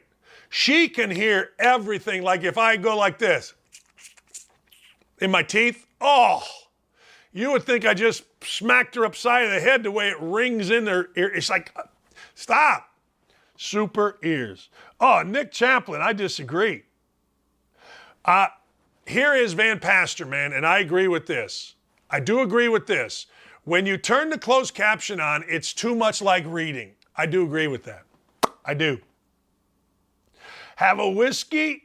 She can hear everything. Like if I go like this in my teeth, oh, you would think I just smacked her upside of the head the way it rings in their ear. It's like, stop. Super ears. Oh, Nick Chaplin, I disagree. Here is Van Pastor, man, and I agree with this. I do agree with this. When you turn the closed caption on, it's too much like reading. I do agree with that. I do. Have a whiskey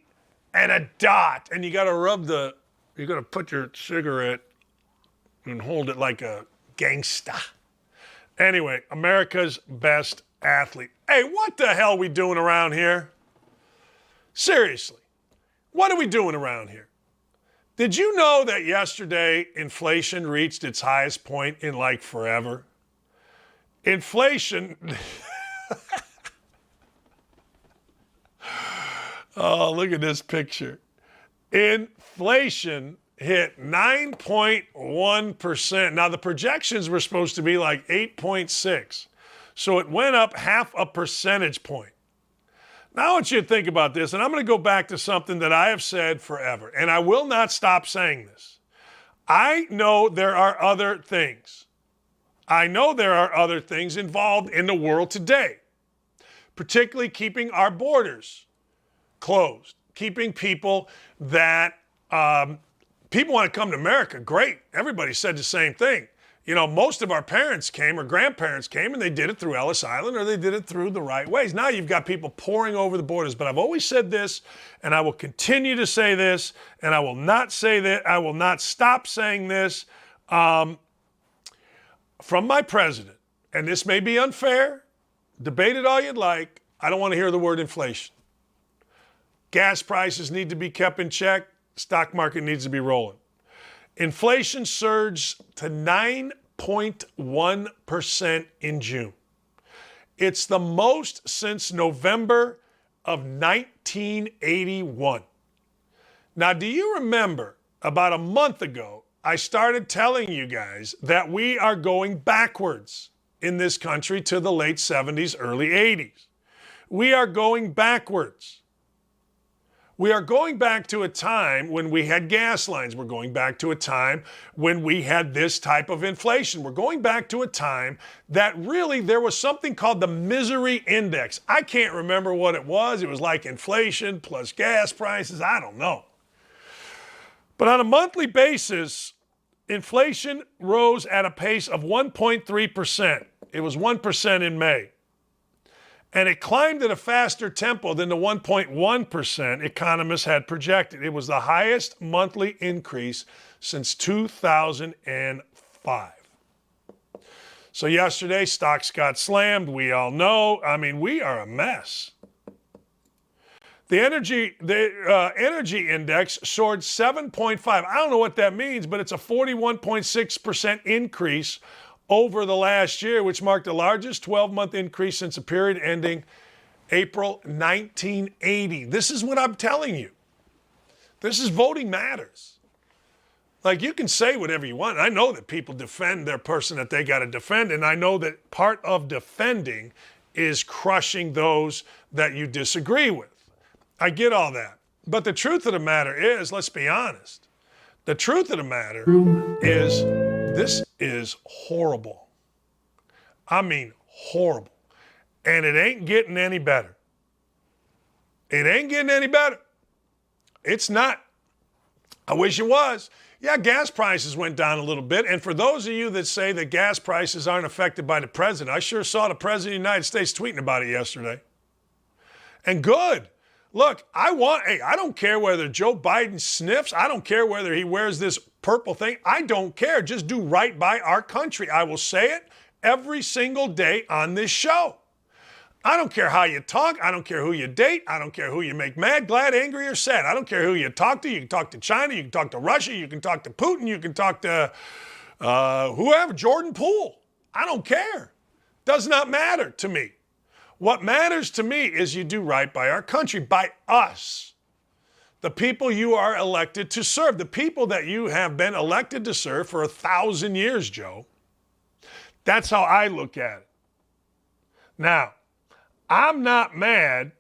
and a dot, and you got to put your cigarette and hold it like a gangsta. Anyway, America's best athlete. Hey, what the hell are we doing around here? Seriously, what are we doing around here? Did you know that yesterday inflation reached its highest point in like forever? Inflation. Oh, look at this picture. Inflation hit 9.1%. Now, the projections were supposed to be like 8.6. So it went up half a percentage point. Now I want you to think about this, and I'm going to go back to something that I have said forever, and I will not stop saying this. I know there are other things. I know there are other things involved in the world today, particularly keeping our borders closed, keeping people that people want to come to America. Great. Everybody said the same thing. You know, most of our parents came or grandparents came and they did it through Ellis Island or they did it through the right ways. Now you've got people pouring over the borders. But I've always said this, and I will continue to say this, and I will not say that. I will not stop saying this from my president. And this may be unfair. Debate it all you'd like. I don't want to hear the word inflation. Gas prices need to be kept in check. Stock market needs to be rolling. Inflation surged to 9.1% in June. It's the most since November of 1981. Now, do you remember about a month ago, I started telling you guys that we are going backwards in this country to the late 70s, early 80s. We are going backwards. We are going back to a time when we had gas lines. We're going back to a time when we had this type of inflation. We're going back to a time that really there was something called the misery index. I can't remember what it was. It was like inflation plus gas prices. I don't know. But on a monthly basis, inflation rose at a pace of 1.3%. It was 1% in May. And it climbed at a faster tempo than the 1.1% economists had projected. It was the highest monthly increase since 2005. So yesterday, stocks got slammed. We all know. I mean, we are a mess. The energy index soared 7.5. I don't know what that means, but it's a 41.6% increase over the last year, which marked the largest 12-month increase since a period ending April 1980. This is what I'm telling you. This is voting matters. Like, you can say whatever you want. I know that people defend their person that they got to defend, and I know that part of defending is crushing those that you disagree with. I get all that. But the truth of the matter is, let's be honest, the truth of the matter is this is horrible. I mean, horrible. And it ain't getting any better. It ain't getting any better. It's not. I wish it was. Yeah, gas prices went down a little bit. And for those of you that say that gas prices aren't affected by the president, I sure saw the president of the United States tweeting about it yesterday. And good. Look, I don't care whether Joe Biden sniffs. I don't care whether he wears this purple thing. I don't care. Just do right by our country. I will say it every single day on this show. I don't care how you talk. I don't care who you date. I don't care who you make mad, glad, angry, or sad. I don't care who you talk to. You can talk to China. You can talk to Russia. You can talk to Putin. You can talk to whoever, Jordan Poole. I don't care. Does not matter to me. What matters to me is you do right by our country, by us. The people you are elected to serve, the people that you have been elected to serve for 1,000 years, Joe. That's how I look at it. Now, I'm not mad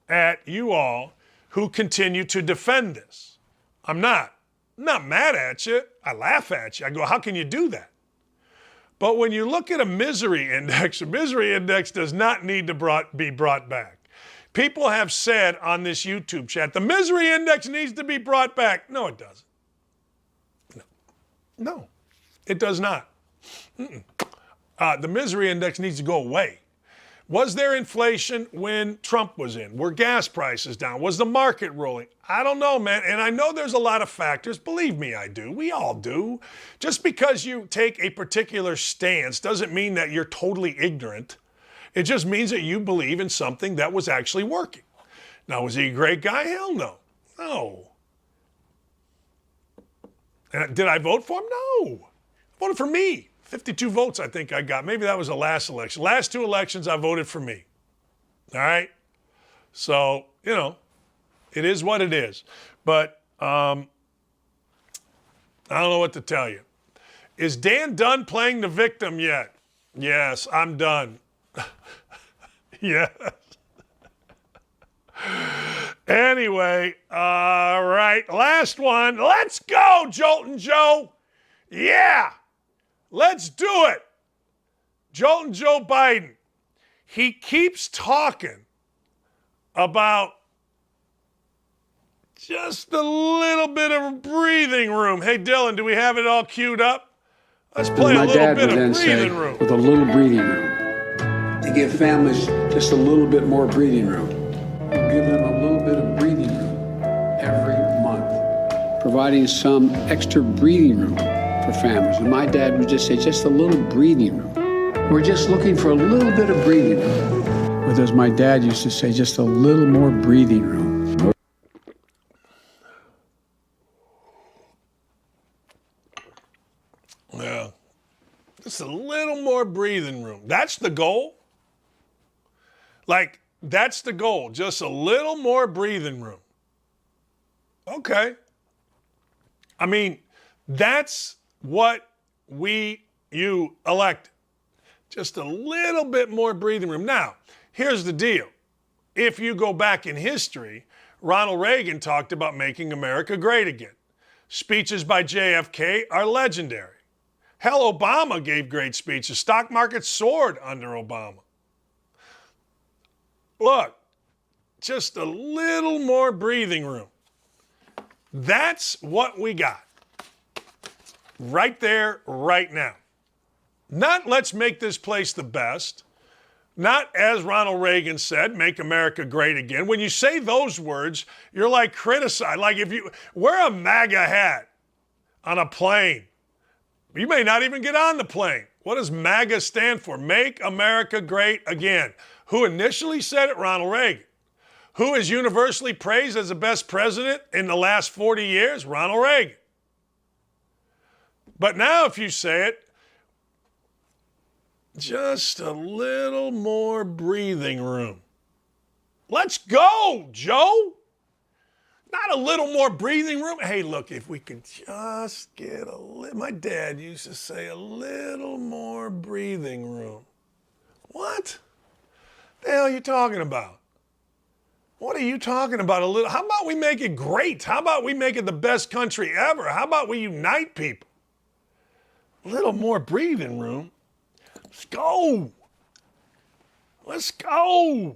at you all who continue to defend this. I'm not. I'm not mad at you. I laugh at you. I go, how can you do that? But when you look at a misery index does not need to be brought back. People have said on this YouTube chat, the misery index needs to be brought back. No, it doesn't. No, it does not. The misery index needs to go away. Was there inflation when Trump was in? Were gas prices down? Was the market rolling? I don't know, man. And I know there's a lot of factors. Believe me, I do. We all do. Just because you take a particular stance doesn't mean that you're totally ignorant. It just means that you believe in something that was actually working. Now, was he a great guy? Hell no. No. And did I vote for him? No. I voted for me. 52 votes I think I got. Maybe that was the last election. Last two elections I voted for me. All right? So, it is what it is. But I don't know what to tell you. Is Dan done playing the victim yet? Yes, I'm done. Yes. Anyway, all right. Last one. Let's go, Joltin' Joe. Yeah. Let's do it. Joltin' Joe Biden. He keeps talking about just a little bit of breathing room. Hey, Dylan, do we have it all queued up? Let's play a little bit of breathing room. With a little breathing room. To give families just a little bit more breathing room. Give them a little bit of breathing room every month. Providing some extra breathing room for families. And my dad would just say, just a little breathing room. We're just looking for a little bit of breathing room. Or as my dad used to say, just a little more breathing room. Yeah. Just a little more breathing room. That's the goal. That's the goal. Just a little more breathing room. Okay. I mean, that's what you elected. Just a little bit more breathing room. Now, here's the deal. If you go back in history, Ronald Reagan talked about making America great again. Speeches by JFK are legendary. Hell, Obama gave great speeches. Stock market soared under Obama. Look, just a little more breathing room. That's what we got. Right there, right now. Not let's make this place the best. Not, as Ronald Reagan said, make America great again. When you say those words, you're like criticize. Like if you wear a MAGA hat on a plane, you may not even get on the plane. What does MAGA stand for? Make America great again. Who initially said it? Ronald Reagan. Who is universally praised as the best president in the last 40 years? Ronald Reagan. But now if you say it, just a little more breathing room. Let's go, Joe. Not a little more breathing room. Hey, look, if we could just get a little, my dad used to say a little more breathing room. What the hell are you talking about? What are you talking about? A little? How about we make it great? How about we make it the best country ever? How about we unite people? A little more breathing room. Let's go. Let's go.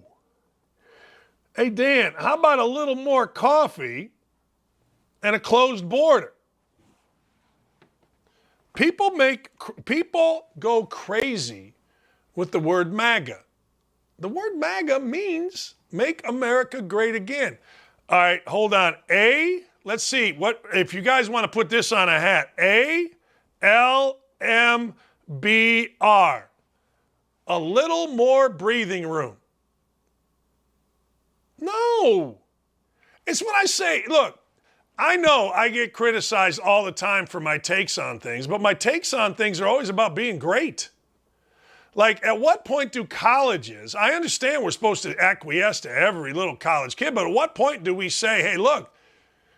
Hey, Dan, how about a little more coffee and a closed border? People go crazy with the word MAGA. The word MAGA means make America great again. All right, hold on. Let's see. What if you guys want to put this on a hat? ALMBR. A little more breathing room. No. It's what I say. Look, I know I get criticized all the time for my takes on things, but my takes on things are always about being great. Like, at what point do colleges, I understand we're supposed to acquiesce to every little college kid, but at what point do we say, hey, look,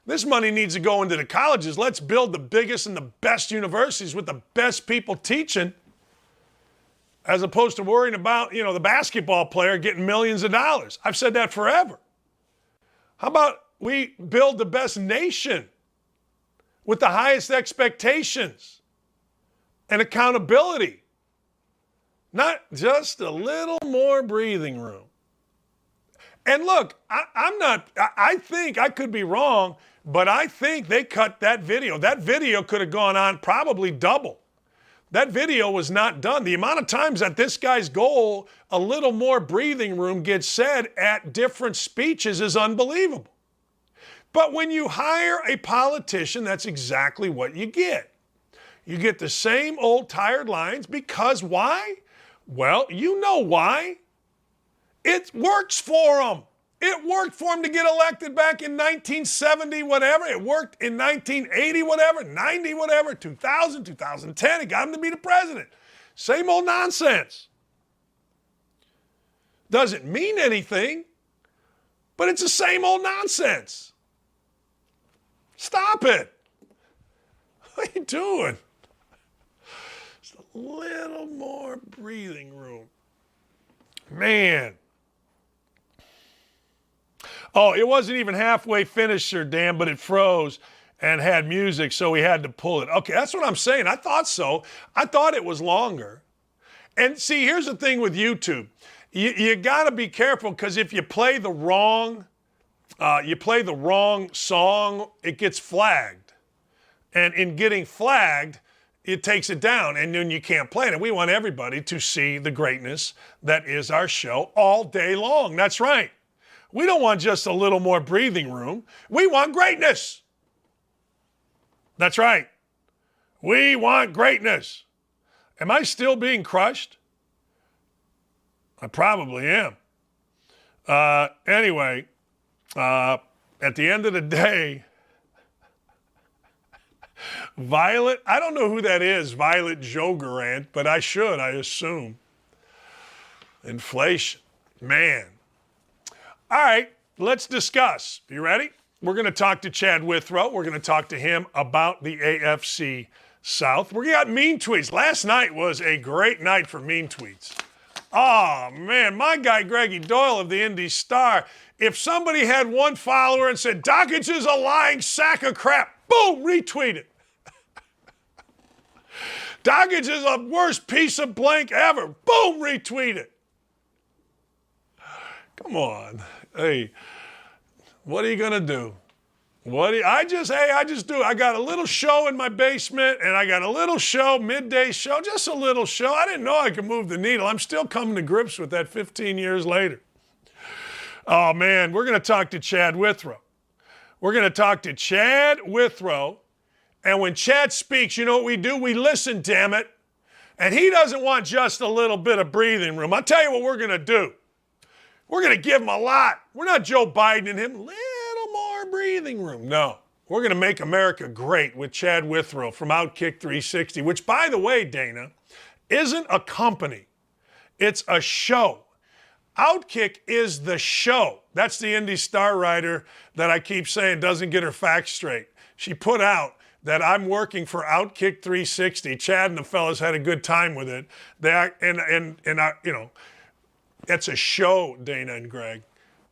this money needs to go into the colleges. Let's build the biggest and the best universities with the best people teaching, as opposed to worrying about, the basketball player getting millions of dollars. I've said that forever. How about we build the best nation with the highest expectations and accountability Not just a little more breathing room. And look, I think, I could be wrong, but I think they cut that video. That video could have gone on probably double. That video was not done. The amount of times that this guy's goal, a little more breathing room, gets said at different speeches is unbelievable. But when you hire a politician, that's exactly what you get. You get the same old tired lines because why? Well, you know why. It works for them. It worked for him to get elected back in 1970, whatever. It worked in 1980, whatever, 90, whatever, 2000, 2010. It got him to be the president. Same old nonsense. Doesn't mean anything, but it's the same old nonsense. Stop it. What are you doing? Just a little more breathing room. Man. Oh, it wasn't even halfway finished, Sir Dan, but it froze and had music, so we had to pull it. Okay, that's what I'm saying. I thought so. I thought it was longer. And see, here's the thing with YouTube. You got to be careful because if you play the wrong song, it gets flagged. And in getting flagged, it takes it down, and then you can't play it. And we want everybody to see the greatness that is our show all day long. That's right. We don't want just a little more breathing room. We want greatness. That's right. We want greatness. Am I still being crushed? I probably am. Anyway, at the end of the day, Violet, I don't know who that is, Violet Jogarant, but I assume. Inflation. Man. All right, let's discuss. You ready? We're going to talk to Chad Withrow. We're going to talk to him about the AFC South. We got mean tweets. Last night was a great night for mean tweets. Oh, man, my guy Greggy Doyle of the Indy Star, if somebody had one follower and said, Dockage is a lying sack of crap, boom, retweet it. Dockage is the worst piece of blank ever, boom, retweet it. Come on. Hey, what are you going to do? I just do. I got a little show in my basement, and I got a little show, midday show, just a little show. I didn't know I could move the needle. I'm still coming to grips with that 15 years later. Oh, man, we're going to talk to Chad Withrow. We're going to talk to Chad Withrow, and when Chad speaks, you know what we do? We listen, damn it. And he doesn't want just a little bit of breathing room. I'll tell you what we're going to do. We're going to give him a lot. We're not Joe Biden and him. Little more breathing room. No. We're going to make America great with Chad Withrow from Outkick 360, which, by the way, Dana, isn't a company. It's a show. Outkick is the show. That's the Indy Star writer that I keep saying doesn't get her facts straight. She put out that I'm working for Outkick 360. Chad and the fellas had a good time with it. It's a show, Dana and Greg.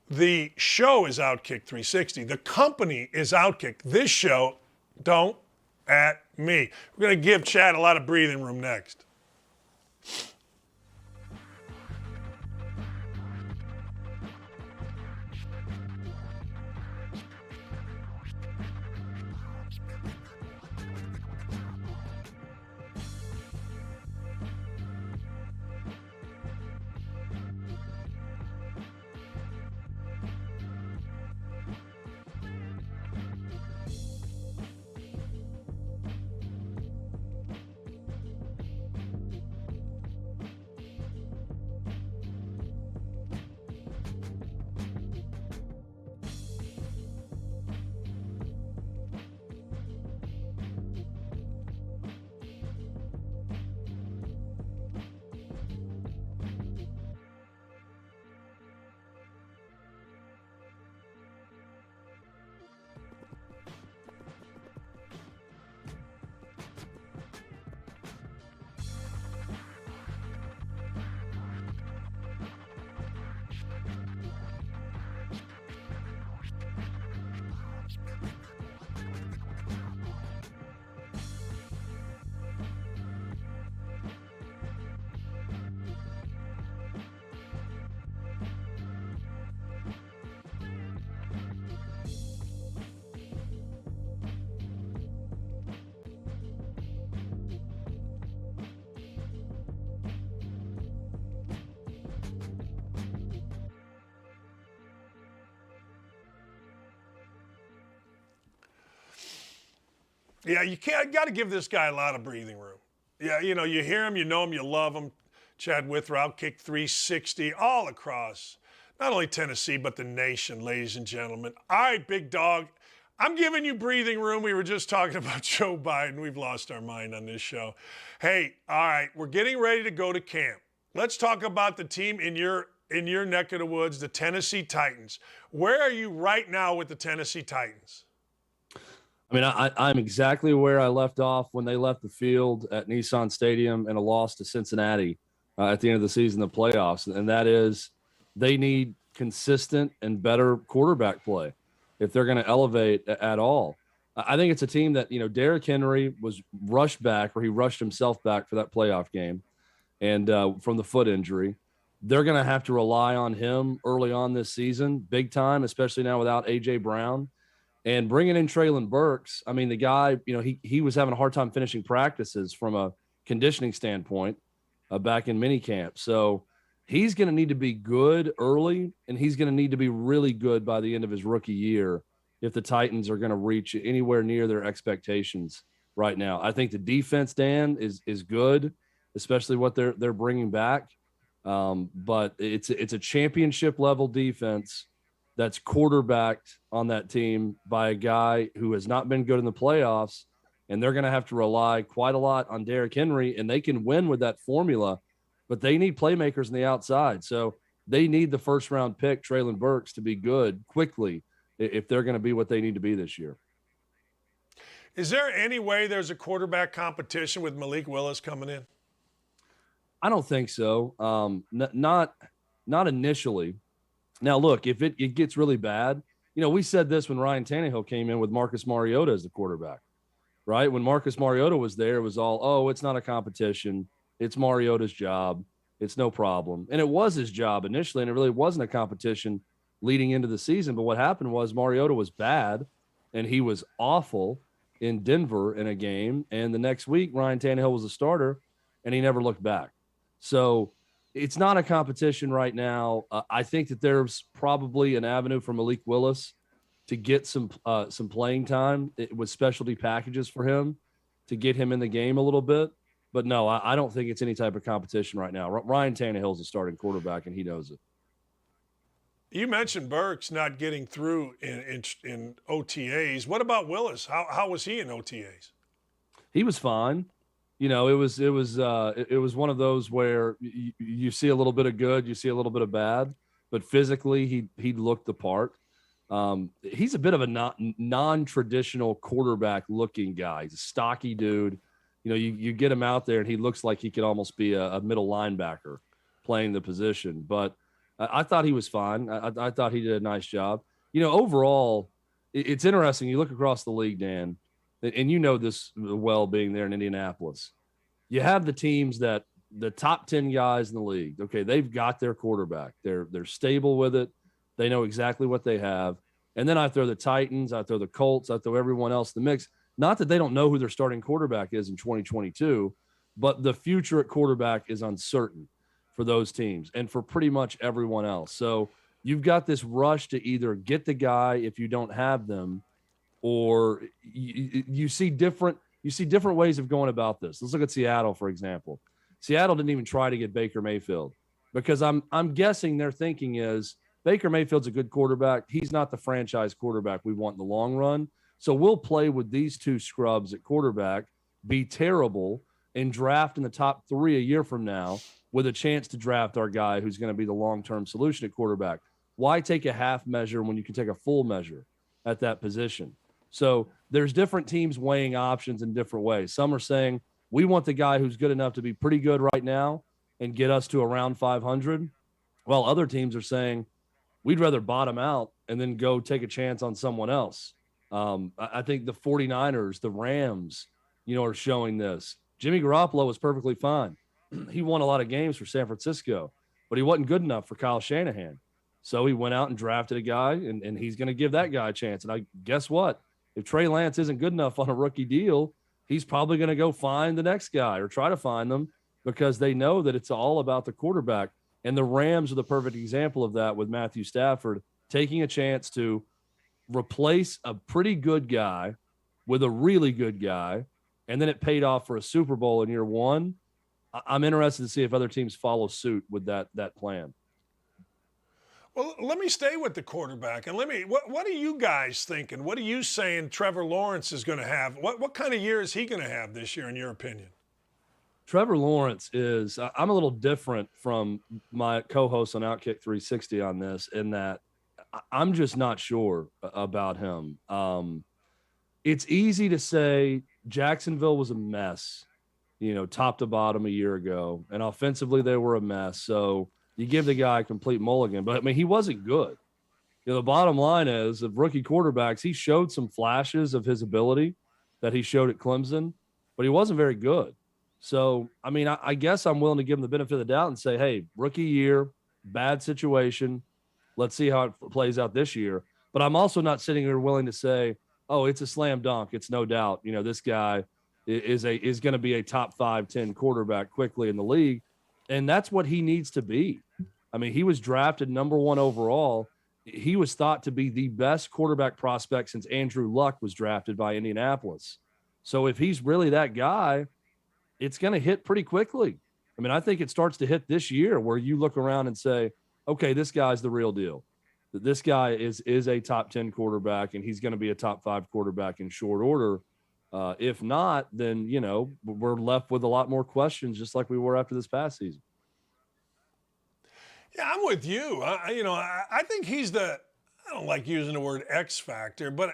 The show is Outkick 360. The company is Outkick. This show, don't at me. We're going to give Chad a lot of breathing room next. Yeah, you got to give this guy a lot of breathing room. Yeah, you know, you hear him, you know him, you love him. Chad Withrow, Outkick 360, all across not only Tennessee, but the nation, ladies and gentlemen. All right, big dog. I'm giving you breathing room. We were just talking about Joe Biden. We've lost our mind on this show. Hey, all right, we're getting ready to go to camp. Let's talk about the team in your neck of the woods, the Tennessee Titans. Where are you right now with the Tennessee Titans? I mean, I'm exactly where I left off when they left the field at Nissan Stadium in a loss to Cincinnati at the end of the season, the playoffs. And that is they need consistent and better quarterback play if they're going to elevate at all. I think it's a team that, you know, Derrick Henry was rushed back, or he rushed himself back for that playoff game and from the foot injury. They're going to have to rely on him early on this season, big time, especially now without A.J. Brown. And bringing in Treylon Burks, I mean, the guy, you know, he was having a hard time finishing practices from a conditioning standpoint back in minicamp. So he's going to need to be good early, and he's going to need to be really good by the end of his rookie year if the Titans are going to reach anywhere near their expectations right now. I think the defense, Dan, is good, especially what they're bringing back. But it's a championship level defense that's quarterbacked on that team by a guy who has not been good in the playoffs, and they're going to have to rely quite a lot on Derrick Henry, and they can win with that formula, but they need playmakers on the outside. So they need the first-round pick, Treylon Burks, to be good quickly if they're going to be what they need to be this year. Is there any way there's a quarterback competition with Malik Willis coming in? I don't think so. Not initially. Now, look, if it gets really bad, you know, we said this when Ryan Tannehill came in with Marcus Mariota as the quarterback, right? When Marcus Mariota was there, it was all, oh, it's not a competition. It's Mariota's job. It's no problem. And it was his job initially, and it really wasn't a competition leading into the season. But what happened was Mariota was bad, and he was awful in Denver in a game. And the next week, Ryan Tannehill was a starter, and he never looked back. So it's not a competition right now. I think that there's probably an avenue for Malik Willis to get some playing time with specialty packages for him to get him in the game a little bit. But no, I don't think it's any type of competition right now. Ryan Tannehill's a starting quarterback, and he knows it. You mentioned Burks not getting through in OTAs. What about Willis? How was he in OTAs? He was fine. You know, it was one of those where you see a little bit of good, you see a little bit of bad, but physically he looked the part. He's a bit of a non-traditional quarterback looking guy. He's a stocky dude. You know, you get him out there and he looks like he could almost be a middle linebacker playing the position. But I thought he was fine. I thought he did a nice job. You know, overall, it's interesting. You look across the league, Dan, and you know this well being there in Indianapolis. You have the teams that the top 10 guys in the league, okay, they've got their quarterback. They're stable with it. They know exactly what they have. And then I throw the Titans, I throw the Colts, I throw everyone else in the mix. Not that they don't know who their starting quarterback is in 2022, but the future at quarterback is uncertain for those teams and for pretty much everyone else. So you've got this rush to either get the guy if you don't have them, or you see different ways of going about this. Let's look at Seattle, for example. Seattle didn't even try to get Baker Mayfield because I'm guessing their thinking is Baker Mayfield's a good quarterback. He's not the franchise quarterback we want in the long run. So we'll play with these two scrubs at quarterback, be terrible, and draft in the top 3 a year from now with a chance to draft our guy who's going to be the long-term solution at quarterback. Why take a half measure when you can take a full measure at that position? So there's different teams weighing options in different ways. Some are saying we want the guy who's good enough to be pretty good right now and get us to around 500, while other teams are saying we'd rather bottom out and then go take a chance on someone else. I think the 49ers, the Rams, are showing this. Jimmy Garoppolo was perfectly fine. He won a lot of games for San Francisco, but he wasn't good enough for Kyle Shanahan. So he went out and drafted a guy, and he's going to give that guy a chance. And guess what? If Trey Lance isn't good enough on a rookie deal, he's probably going to go find the next guy or try to find them because they know that it's all about the quarterback. And the Rams are the perfect example of that with Matthew Stafford taking a chance to replace a pretty good guy with a really good guy, and then it paid off for a Super Bowl in year one. I'm interested to see if other teams follow suit with that plan. Well, let me stay with the quarterback, and what are you guys thinking? What are you saying Trevor Lawrence is going to have? What kind of year is he going to have this year, in your opinion? Trevor Lawrence is, I'm a little different from my co-host on Outkick 360 on this, in that I'm just not sure about him. It's easy to say Jacksonville was a mess, top to bottom a year ago, and offensively they were a mess. So you give the guy a complete mulligan, but I mean, he wasn't good. The bottom line is, of rookie quarterbacks, he showed some flashes of his ability that he showed at Clemson, but he wasn't very good. So, I mean, I guess I'm willing to give him the benefit of the doubt and say, hey, rookie year, bad situation. Let's see how it plays out this year. But I'm also not sitting here willing to say, oh, it's a slam dunk. It's no doubt. This guy is going to be a top 5-10 quarterback quickly in the league. And that's what he needs to be. I mean, he was drafted number 1 overall. He was thought to be the best quarterback prospect since Andrew Luck was drafted by Indianapolis. So if he's really that guy, it's going to hit pretty quickly. I mean, I think it starts to hit this year, where you look around and say, okay, this guy's the real deal. This guy is a top 10 quarterback, and he's going to be a top 5 quarterback in short order. If not, then, we're left with a lot more questions, just like we were after this past season. Yeah, I'm with you. I think he's I don't like using the word X factor, but,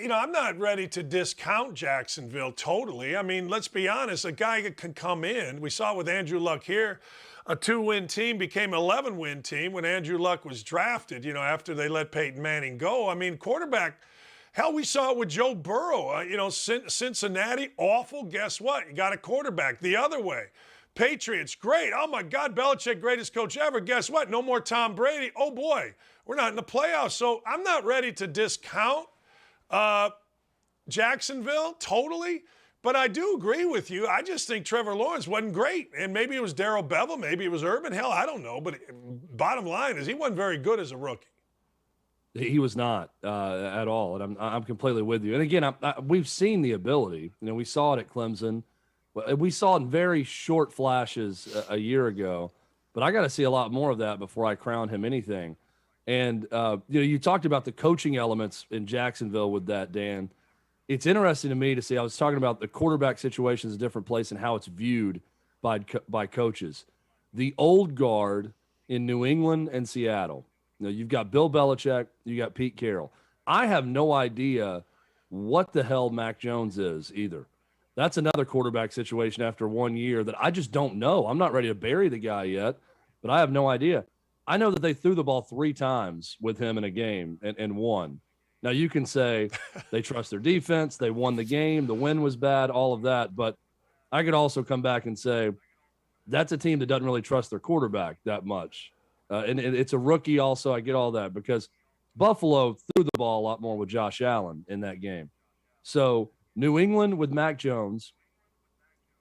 I'm not ready to discount Jacksonville totally. I mean, let's be honest, a guy that can come in. We saw it with Andrew Luck here. A 2-win team became an 11-win team when Andrew Luck was drafted, after they let Peyton Manning go. I mean, quarterback, hell, we saw it with Joe Burrow. Cincinnati, awful. Guess what? You got a quarterback. The other way. Patriots, great. Oh, my God, Belichick, greatest coach ever. Guess what? No more Tom Brady. Oh, boy, we're not in the playoffs. So I'm not ready to discount Jacksonville totally. But I do agree with you. I just think Trevor Lawrence wasn't great. And maybe it was Darrell Bevel. Maybe it was Urban. Hell, I don't know. But bottom line is, he wasn't very good as a rookie. He was not at all. And I'm completely with you. And again, we've seen the ability. We saw it at Clemson. We saw it in very short flashes a year ago. But I got to see a lot more of that before I crown him anything. And, you talked about the coaching elements in Jacksonville with that, Dan. It's interesting to me to see. I was talking about the quarterback situation is a different place and how it's viewed by coaches. The old guard in New England and Seattle. You've got Bill Belichick, you got Pete Carroll. I have no idea what the hell Mac Jones is either. That's another quarterback situation after 1 year that I just don't know. I'm not ready to bury the guy yet, but I have no idea. I know that they threw the ball 3 times with him in a game and won. Now, you can say they trust their defense, they won the game, the win was bad, all of that. But I could also come back and say that's a team that doesn't really trust their quarterback that much. And it's a rookie also. I get all that because Buffalo threw the ball a lot more with Josh Allen in that game. So New England with Mac Jones,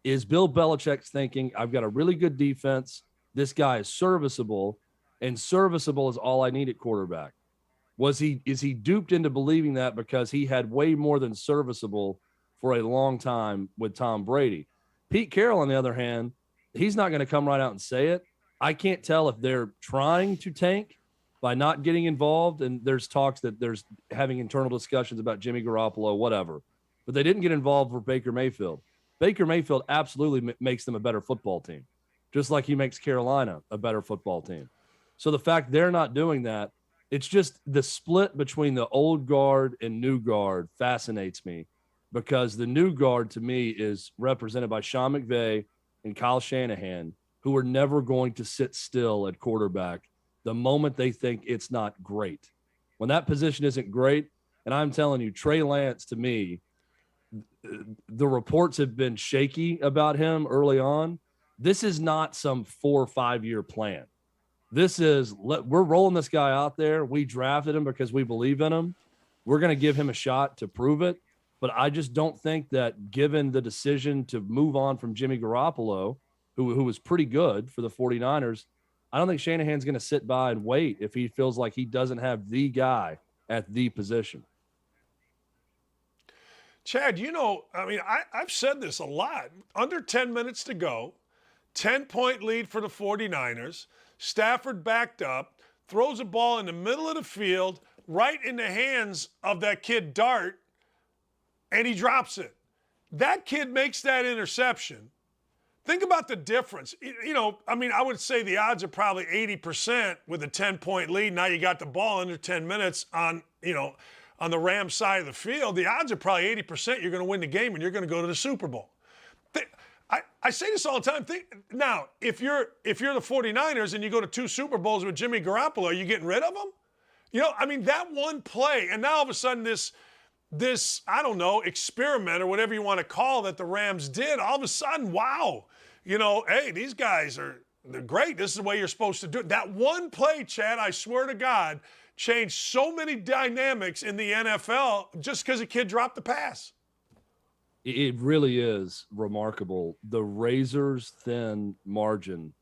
is Bill Belichick's thinking, I've got a really good defense. This guy is serviceable, and serviceable is all I need at quarterback. Is he duped into believing that because he had way more than serviceable for a long time with Tom Brady? Pete Carroll, on the other hand, he's not going to come right out and say it. I can't tell if they're trying to tank by not getting involved, and there's talks that there's having internal discussions about Jimmy Garoppolo, whatever. But they didn't get involved for Baker Mayfield. Baker Mayfield absolutely makes them a better football team, just like he makes Carolina a better football team. So the fact they're not doing that, it's just the split between the old guard and new guard fascinates me, because the new guard to me is represented by Sean McVay and Kyle Shanahan, who are never going to sit still at quarterback the moment they think it's not great. When that position isn't great, and I'm telling you, Trey Lance, to me, the reports have been shaky about him early on. This is not some 4 or 5 year plan. This is, we're rolling this guy out there. We drafted him because we believe in him. We're going to give him a shot to prove it. But I just don't think that, given the decision to move on from Jimmy Garoppolo, who was pretty good for the 49ers, I don't think Shanahan's going to sit by and wait if he feels like he doesn't have the guy at the position. Chad, I've said this a lot. Under 10 minutes to go, 10-point lead for the 49ers. Stafford backed up, throws a ball in the middle of the field, right in the hands of that kid Dart, and he drops it. That kid makes that interception. Think about the difference. I would say the odds are probably 80% with a 10-point lead. Now you got the ball under 10 minutes on the Rams side of the field. The odds are probably 80% you're going to win the game and you're going to go to the Super Bowl. I say this all the time. Now, if you're the 49ers and you go to 2 Super Bowls with Jimmy Garoppolo, are you getting rid of him? That one play, and now all of a sudden this I don't know, experiment or whatever you want to call that the Rams did, all of a sudden, wow. Hey, these guys they're great. This is the way you're supposed to do it. That one play, Chad, I swear to God, changed so many dynamics in the NFL just because a kid dropped the pass. It really is remarkable, the razor's thin margin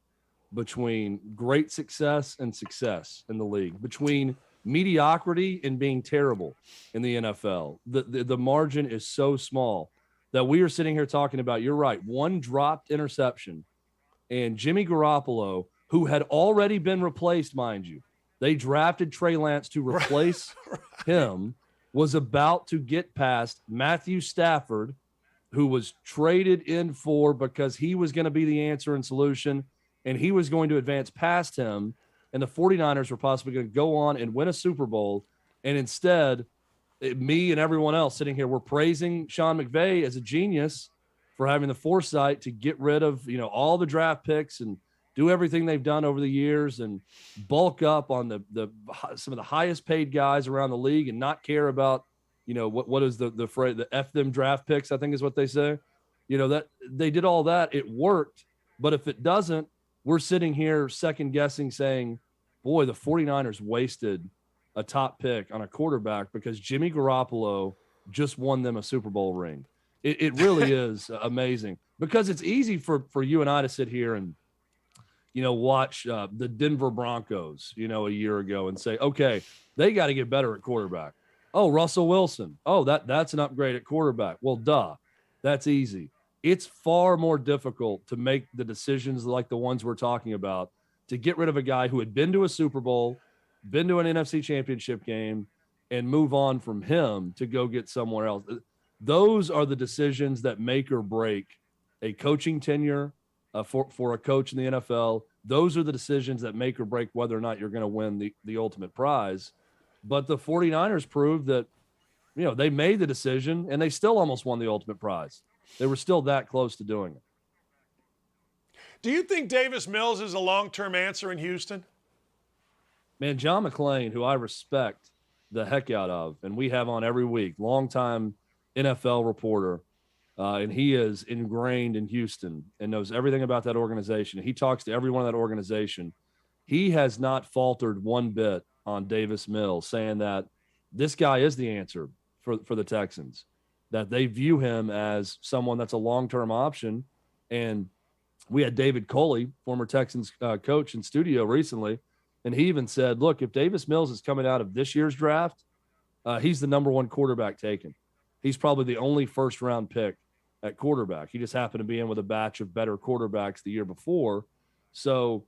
between great success and success in the league, between mediocrity and being terrible in the NFL. The margin is so small that we are sitting here talking about, you're right, one dropped interception, and Jimmy Garoppolo, who had already been replaced, mind you, they drafted Trey Lance to replace him, was about to get past Matthew Stafford, who was traded in for because he was going to be the answer and solution, and he was going to advance past him, and the 49ers were possibly going to go on and win a Super Bowl. And instead, me and everyone else sitting here, we're praising Sean McVay as a genius for having the foresight to get rid of, all the draft picks and do everything they've done over the years and bulk up on some of the highest paid guys around the league and not care about, what is the phrase, the F them draft picks, I think is what they say. That they did all that. It worked. But if it doesn't, we're sitting here second guessing saying, boy, the 49ers wasted a top pick on a quarterback because Jimmy Garoppolo just won them a Super Bowl ring. It really is amazing because it's easy for you and I to sit here and, watch the Denver Broncos, a year ago and say, okay, they got to get better at quarterback. Oh, Russell Wilson. Oh, that's an upgrade at quarterback. Well, duh, that's easy. It's far more difficult to make the decisions like the ones we're talking about to get rid of a guy who had been to a Super Bowl, been to an NFC championship game, and move on from him to go get somewhere else. Those are the decisions that make or break a coaching tenure for a coach in the NFL. Those are the decisions that make or break whether or not you're going to win the ultimate prize. But the 49ers proved that, they made the decision and they still almost won the ultimate prize. They were still that close to doing it. Do you think Davis Mills is a long-term answer in Houston? Man, John McClain, who I respect the heck out of, and we have on every week, longtime NFL reporter, and he is ingrained in Houston and knows everything about that organization. He talks to everyone in that organization. He has not faltered one bit on Davis Mills, saying that this guy is the answer for the Texans, that they view him as someone that's a long-term option. And we had David Coley, former Texans coach, in studio recently, and he even said, look, if Davis Mills is coming out of this year's draft, he's the number one quarterback taken. He's probably the only first-round pick at quarterback. He just happened to be in with a batch of better quarterbacks the year before. So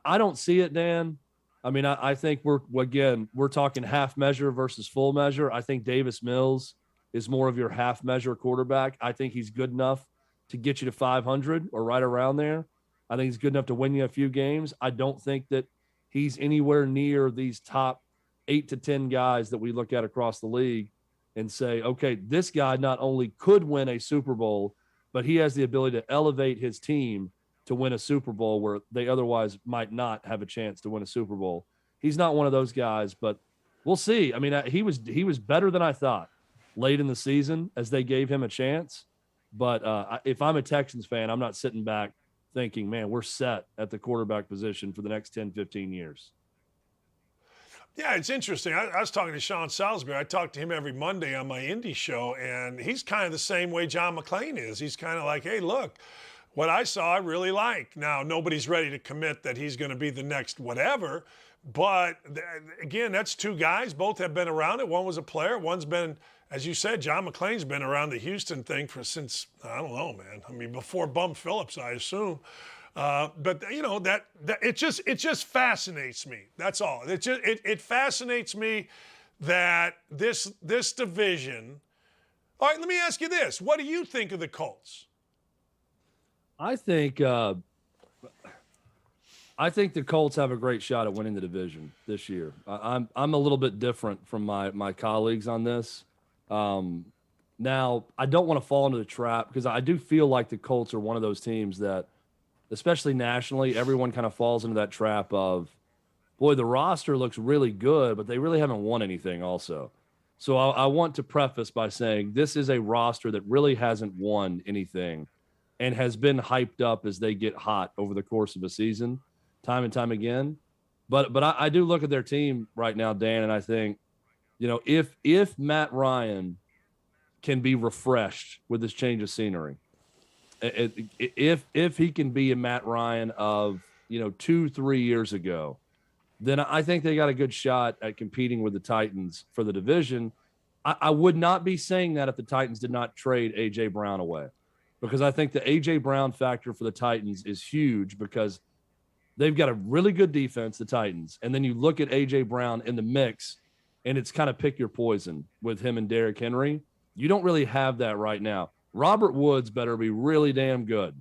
I don't see it, Dan. I think we're talking half measure versus full measure. I think Davis Mills is more of your half measure quarterback. I think he's good enough to get you to 500 or right around there. I think he's good enough to win you a few games. I don't think that he's anywhere near these top 8 to 10 guys that we look at across the league and say, okay, this guy not only could win a Super Bowl, but he has the ability to elevate his team to win a Super Bowl where they otherwise might not have a chance to win a Super Bowl. He's not one of those guys, but we'll see. He was better than I thought late in the season as they gave him a chance. But if I'm a Texans fan, I'm not sitting back thinking, man, we're set at the quarterback position for the next 10, 15 years. Yeah, it's interesting. I was talking to Sean Salisbury. I talk to him every Monday on my indie show, and he's kind of the same way John McClain is. He's kind of like, hey, look, what I saw I really like. Now, nobody's ready to commit that he's going to be the next whatever, But again, that's two guys. Both have been around it. One was a player. One's been, as you said, John McClain's been around the Houston thing since, I don't know, man. I mean, before Bum Phillips, I assume. But you know that it just fascinates me. That's all. It fascinates me that this division. All right, let me ask you this: what do you think of the Colts? I think the Colts have a great shot at winning the division this year. I'm a little bit different from my colleagues on this. Now, I don't want to fall into the trap because I do feel like the Colts are one of those teams that, especially nationally, everyone kind of falls into that trap of, boy, the roster looks really good, but they really haven't won anything also. So I want to preface by saying this is a roster that really hasn't won anything and has been hyped up as they get hot over the course of a season, time and time again. But I do look at their team right now, Dan, and I think, you know, if Matt Ryan can be refreshed with this change of scenery, if he can be a Matt Ryan of, 2-3 years ago, then I think they got a good shot at competing with the Titans for the division. I would not be saying that if the Titans did not trade A.J. Brown away, because I think the A.J. Brown factor for the Titans is huge because they've got a really good defense, the Titans, and then you look at A.J. Brown in the mix, and it's kind of pick your poison with him and Derrick Henry. You don't really have that right now. Robert Woods better be really damn good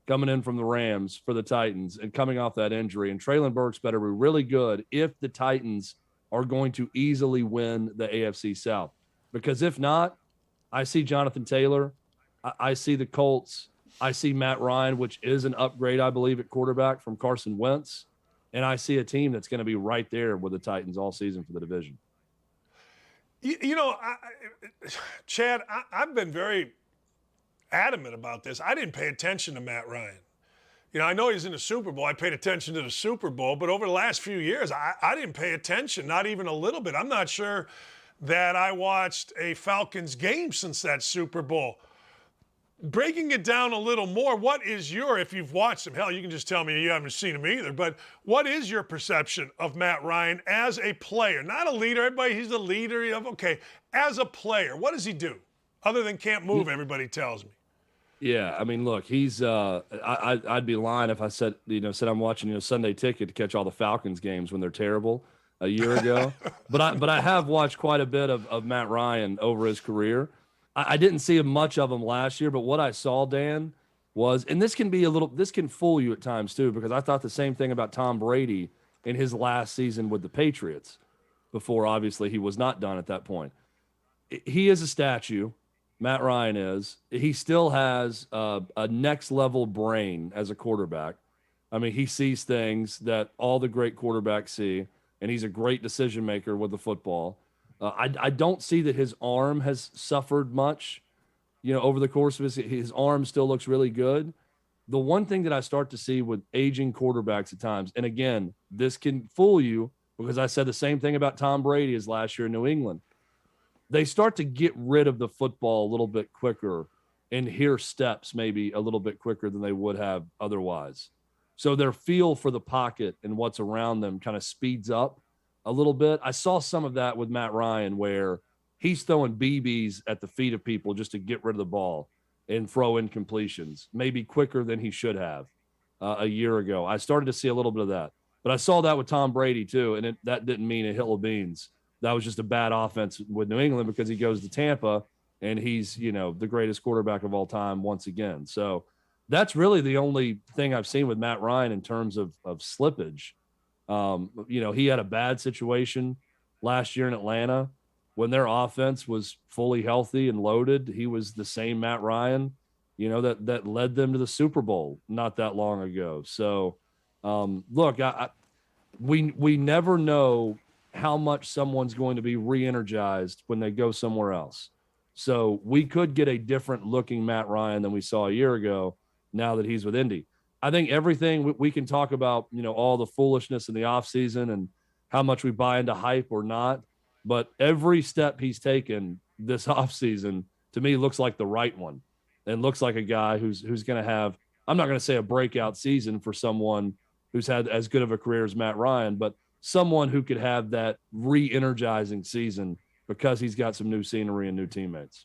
coming in from the Rams for the Titans and coming off that injury. And Treylon Burks better be really good if the Titans are going to easily win the AFC South. Because if not, I see Jonathan Taylor. I see the Colts. I see Matt Ryan, which is an upgrade, I believe, at quarterback from Carson Wentz. And I see a team that's going to be right there with the Titans all season for the division. Chad, I've been very adamant about this. I didn't pay attention to Matt Ryan. I know he's in the Super Bowl. I paid attention to the Super Bowl, but over the last few years, I didn't pay attention, not even a little bit. I'm not sure that I watched a Falcons game since that Super Bowl. Breaking it down a little more, what is if you've watched him, hell, you can just tell me you haven't seen him either, but what is your perception of Matt Ryan as a player? Not a leader. Everybody, he's the leader. Okay, as a player, what does he do? Other than can't move, everybody tells me. Yeah, I mean, look, he's I'd be lying if I said I'm watching Sunday Ticket to catch all the Falcons games when they're terrible a year ago. but I have watched quite a bit of Matt Ryan over his career. I didn't see much of him last year, but what I saw, Dan, was, and this can fool you at times too, because I thought the same thing about Tom Brady in his last season with the Patriots before obviously he was not done at that point. He is a statue. Matt Ryan is. He still has a next level brain as a quarterback. I mean, he sees things that all the great quarterbacks see, and he's a great decision maker with the football. I don't see that his arm has suffered much, over the course of his arm still looks really good. The one thing that I start to see with aging quarterbacks at times, and again, this can fool you because I said the same thing about Tom Brady as last year in New England. They start to get rid of the football a little bit quicker and hear steps maybe a little bit quicker than they would have otherwise. So their feel for the pocket and what's around them kind of speeds up a little bit. I saw some of that with Matt Ryan where he's throwing BBs at the feet of people just to get rid of the ball and throw incompletions, maybe quicker than he should have a year ago. I started to see a little bit of that. But I saw that with Tom Brady too, and that didn't mean a hill of beans. That was just a bad offense with New England because he goes to Tampa and he's, the greatest quarterback of all time once again. So that's really the only thing I've seen with Matt Ryan in terms of slippage. He had a bad situation last year in Atlanta when their offense was fully healthy and loaded. He was the same Matt Ryan, that led them to the Super Bowl not that long ago. So, look, we never know how much someone's going to be re-energized when they go somewhere else. So we could get a different looking Matt Ryan than we saw a year ago now that he's with Indy. I think everything we can talk about, all the foolishness in the offseason and how much we buy into hype or not, but every step he's taken this offseason to me looks like the right one and looks like a guy who's going to have, I'm not going to say a breakout season for someone who's had as good of a career as Matt Ryan, but someone who could have that re-energizing season because he's got some new scenery and new teammates.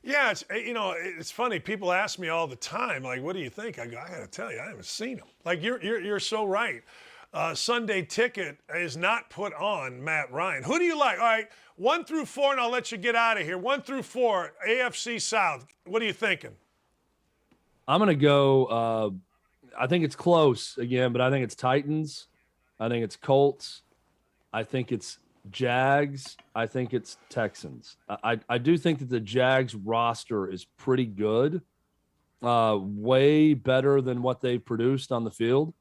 Yeah, it's funny. People ask me all the time, like, what do you think? I go, I got to tell you, I haven't seen him. Like, you're so right. Sunday Ticket is not put on Matt Ryan. Who do you like? All right, 1 through 4, and I'll let you get out of here. 1 through 4, AFC South. What are you thinking? I'm going to go, I think it's close again, but I think it's Titans. I think it's Colts. I think it's Jags. I think it's Texans. I do think that the Jags roster is pretty good, way better than what they've produced on the field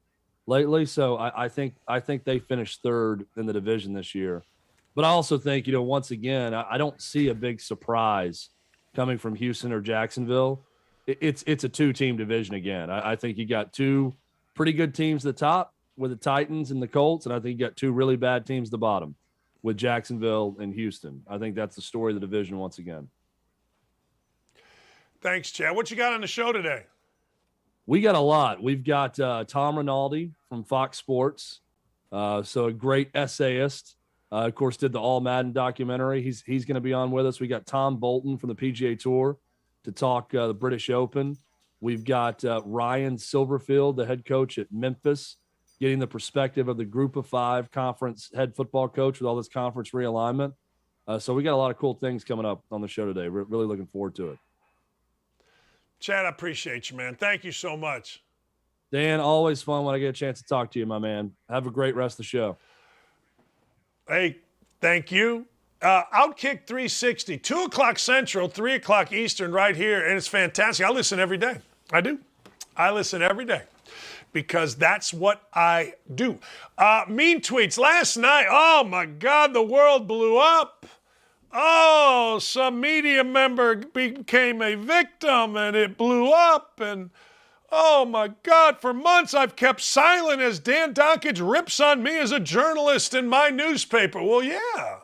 lately. So I think they finished third in the division this year. But I also think, once again, I don't see a big surprise coming from Houston or Jacksonville. It's a 2-team division again. I think you got 2 pretty good teams at the top with the Titans and the Colts, and I think you got 2 really bad teams at the bottom with Jacksonville and Houston. I think that's the story of the division once again. Thanks, Chad. What you got on the show today? We got a lot. We've got Tom Rinaldi from Fox Sports, so a great essayist. Of course, did the All Madden documentary. He's going to be on with us. We got Tom Bolton from the PGA Tour to talk the British Open. We've got Ryan Silverfield, the head coach at Memphis, getting the perspective of the Group of 5 conference head football coach with all this conference realignment. So we got a lot of cool things coming up on the show today. We're really looking forward to it. Chad, I appreciate you, man. Thank you so much. Dan, always fun when I get a chance to talk to you, my man. Have a great rest of the show. Hey, thank you. Outkick 360, 2 o'clock Central, 3 o'clock Eastern right here, and it's fantastic. I listen every day. I do. I listen every day because that's what I do. Mean tweets. Last night, oh, my God, the world blew up. Oh, some media member became a victim, and it blew up, and oh, my God, for months I've kept silent as Dan Donkage rips on me as a journalist in my newspaper. Well, yeah.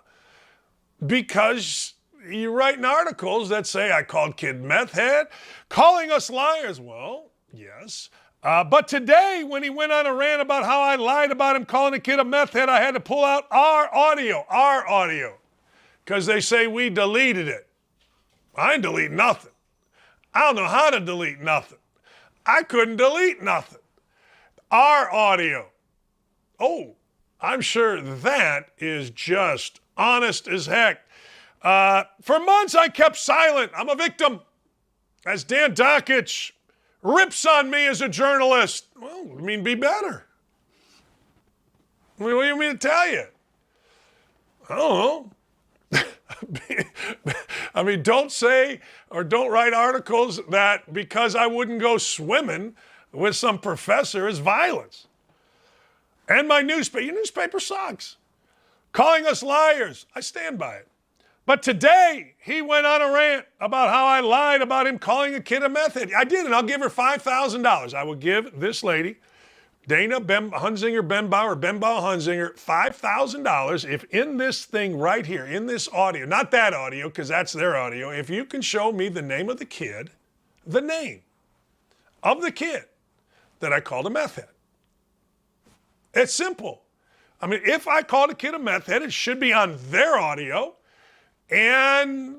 Because you're writing articles that say I called kid meth head, calling us liars. Well, yes. But today, when he went on a rant about how I lied about him calling a kid a meth head, I had to pull out our audio, because they say we deleted it. I ain't delete nothing. I don't know how to delete nothing. I couldn't delete nothing. Our audio. Oh, I'm sure that is just honest as heck. For months, I kept silent. I'm a victim. As Dan Donkage rips on me as a journalist. Well, I mean, be better. I mean, what do you mean to tell you? I don't know. I mean, don't say or don't write articles that because I wouldn't go swimming with some professor is violence. And my newspaper, your newspaper sucks. Calling us liars, I stand by it. But today, he went on a rant about how I lied about him calling a kid a meth head. I did, and I'll give her $5,000. I will give this lady, Dana Benbauer-Hunzinger, $5,000 if in this thing right here, in this audio, not that audio, because that's their audio, if you can show me the name of the kid, the name of the kid that I called a meth head. It's simple. I mean, if I called a kid a meth head, it should be on their audio. And,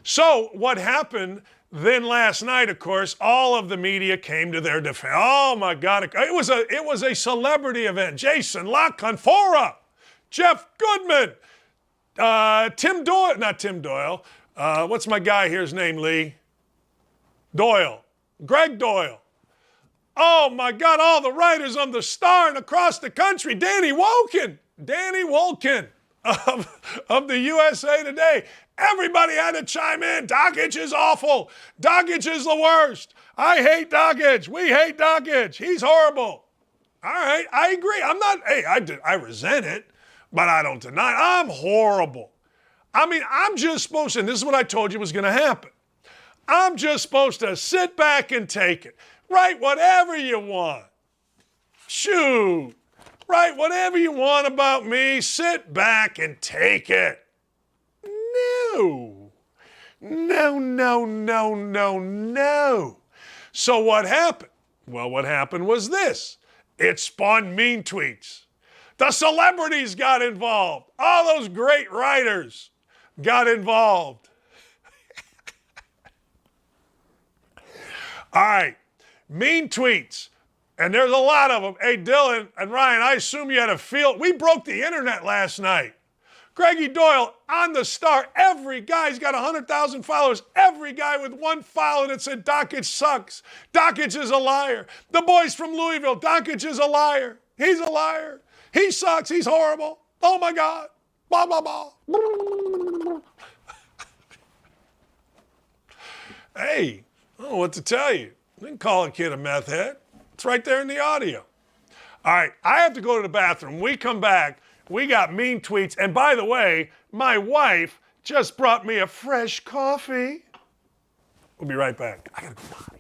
so what happened then last night, of course, all of the media came to their defense. Oh, my God. It was a celebrity event. Jason La Canfora, Jeff Goodman, Tim Doyle, not Tim Doyle. What's my guy here's name, Lee? Doyle. Greg Doyle. Oh, my God, all the writers on the Star and across the country. Danny Wolkin of the USA Today. Everybody had to chime in. Dockage is awful. Dockage is the worst. I hate Dockage. We hate Dockage. He's horrible. All right, I agree. I resent it, but I don't deny it. I'm horrible. I mean, I'm just supposed to, and this is what I told you was going to happen. I'm just supposed to sit back and take it. Write whatever you want. Shoot. Write whatever you want about me. Sit back and take it. No. So what happened? Well, what happened was this. It spawned mean tweets. The celebrities got involved. All those great writers got involved. All right, mean tweets. And there's a lot of them. Hey, Dylan and Ryan, I assume you had a field. We broke the internet last night. Greggy Doyle on the Star. Every guy's got 100,000 followers. Every guy with one follow that said Doncic sucks. Doncic is a liar. The boys from Louisville, Doncic is a liar. He's a liar. He sucks. He's horrible. Oh, my God. Blah, blah, blah. Hey, I don't know what to tell you. I didn't call a kid a meth head. It's right there in the audio. All right, I have to go to the bathroom. When we come back, we got mean tweets. And by the way, my wife just brought me a fresh coffee. We'll be right back. I gotta go potty.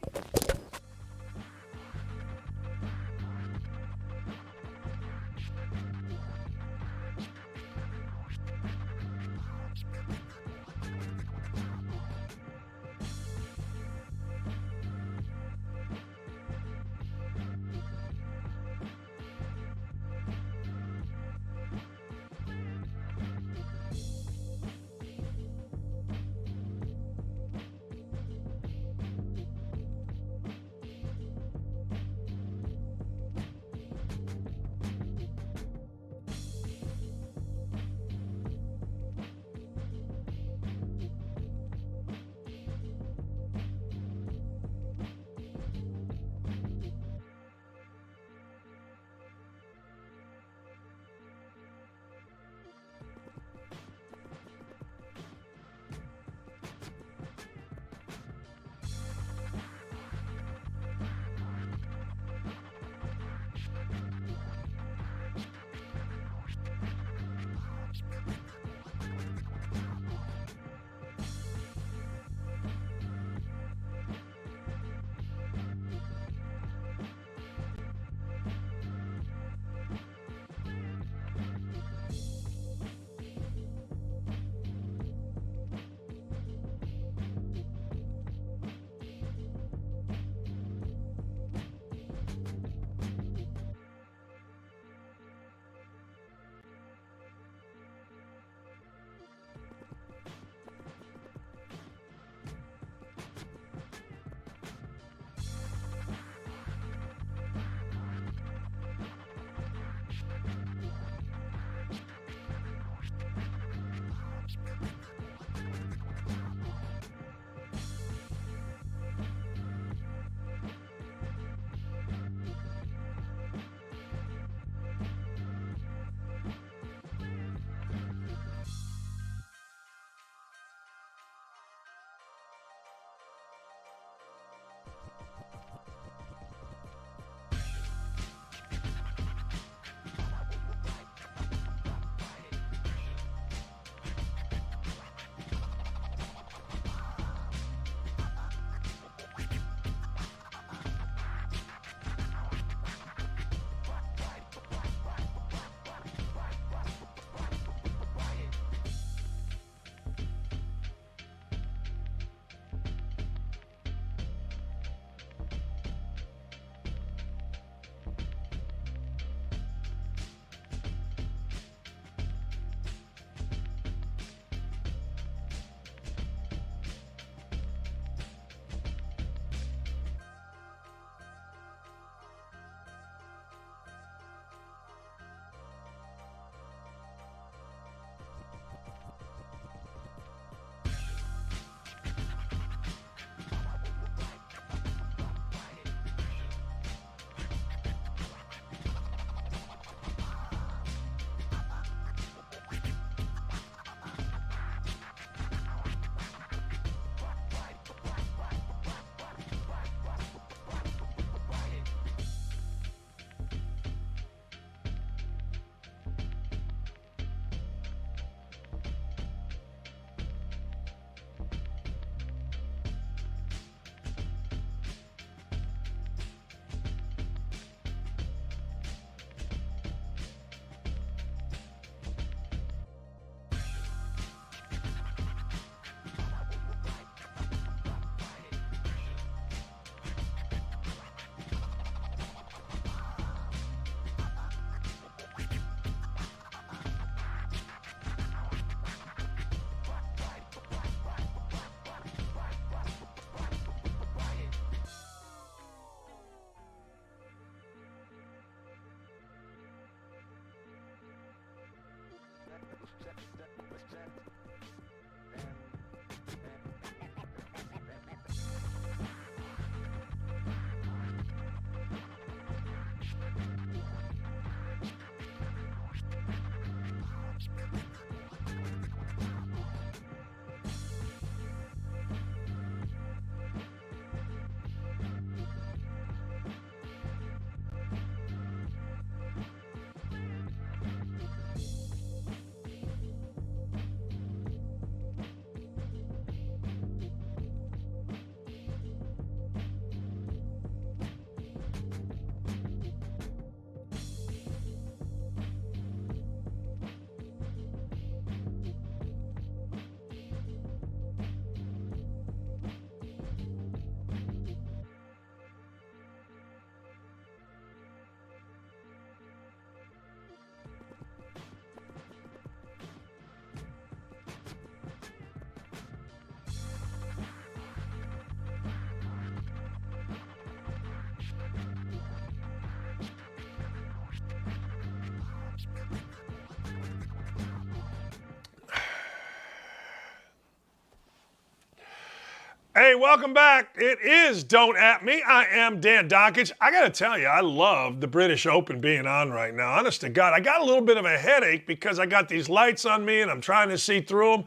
Hey, welcome back. It is Don't At Me. I am Dan Dockich. I got to tell you, I love the British Open being on right now. Honest to God, I got a little bit of a headache because I got these lights on me and I'm trying to see through them.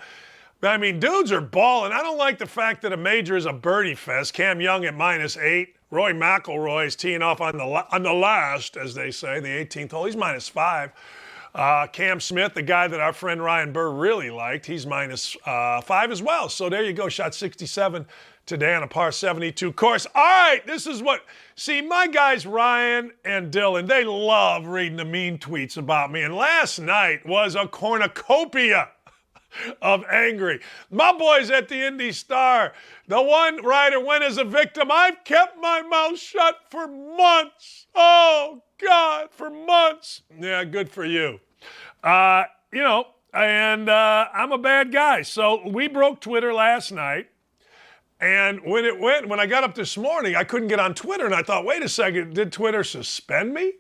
I mean, dudes are balling. I don't like the fact that a major is a birdie fest. Cam Young at -8. Roy McIlroy is teeing off on the last, as they say, the 18th hole. He's -5. Cam Smith, the guy that our friend Ryan Burr really liked, he's -5 as well. So there you go, shot 67 today on a par 72 course. All right, this is what, see, my guys Ryan and Dylan, they love reading the mean tweets about me. And last night was a cornucopia of angry. My boys at the Indy Star, the one writer went as a victim. I've kept my mouth shut for months. Oh, God, for months. Yeah, good for you. I'm a bad guy. So we broke Twitter last night. And when I got up this morning, I couldn't get on Twitter. And I thought, wait a second, did Twitter suspend me?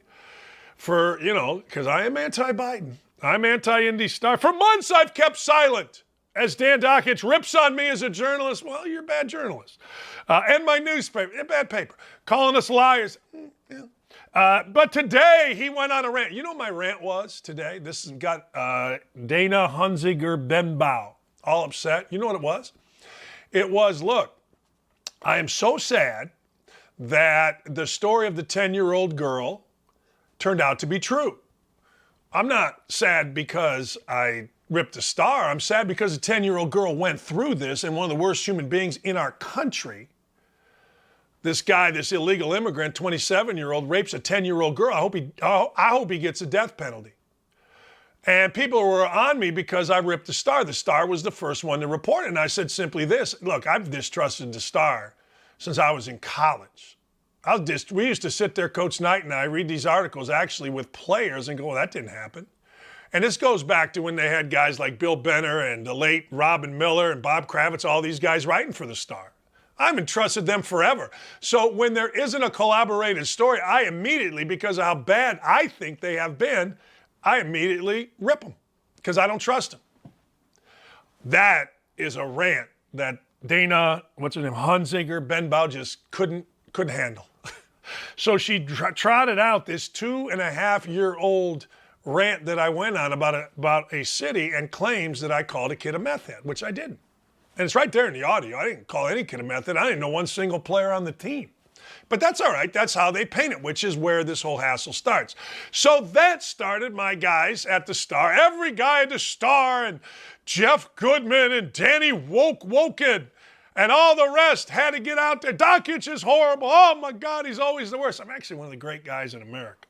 Because I am anti-Biden. I'm anti-Indy Star. For months, I've kept silent as Dan Dockich rips on me as a journalist. Well, you're a bad journalist. And my newspaper, a bad paper, calling us liars. But today, he went on a rant. You know what my rant was today? This has got Dana Hunziger-Benbow all upset. You know what it was? It was, look, I am so sad that the story of the 10-year-old girl turned out to be true. I'm not sad because I ripped a Star. I'm sad because a 10-year-old girl went through this, and one of the worst human beings in our country, this guy, this illegal immigrant, 27-year-old, rapes a 10-year-old girl. I hope he gets a death penalty. And people were on me because I ripped the Star. The Star was the first one to report it. And I said simply this, look, I've distrusted the Star since I was in college. We used to sit there, Coach Knight and I, read these articles actually with players and go, well, that didn't happen. And this goes back to when they had guys like Bill Benner and the late Robin Miller and Bob Kravitz, all these guys writing for the Star. I've entrusted them forever. So when there isn't a collaborated story, I immediately, because of how bad I think they have been, I immediately rip them because I don't trust them. That is a rant that Dana, Hunziger-Benbow just couldn't handle. So she trotted out this 2.5-year-old rant that I went on about a city and claims that I called a kid a meth head, which I didn't. And it's right there in the audio. I didn't call any kid a meth head. I didn't know one single player on the team. But that's all right. That's how they paint it, which is where this whole hassle starts. So that started my guys at the Star. Every guy at the Star and Jeff Goodman and Danny Woken and all the rest had to get out there. Dockich is horrible. Oh, my God, he's always the worst. I'm actually one of the great guys in America.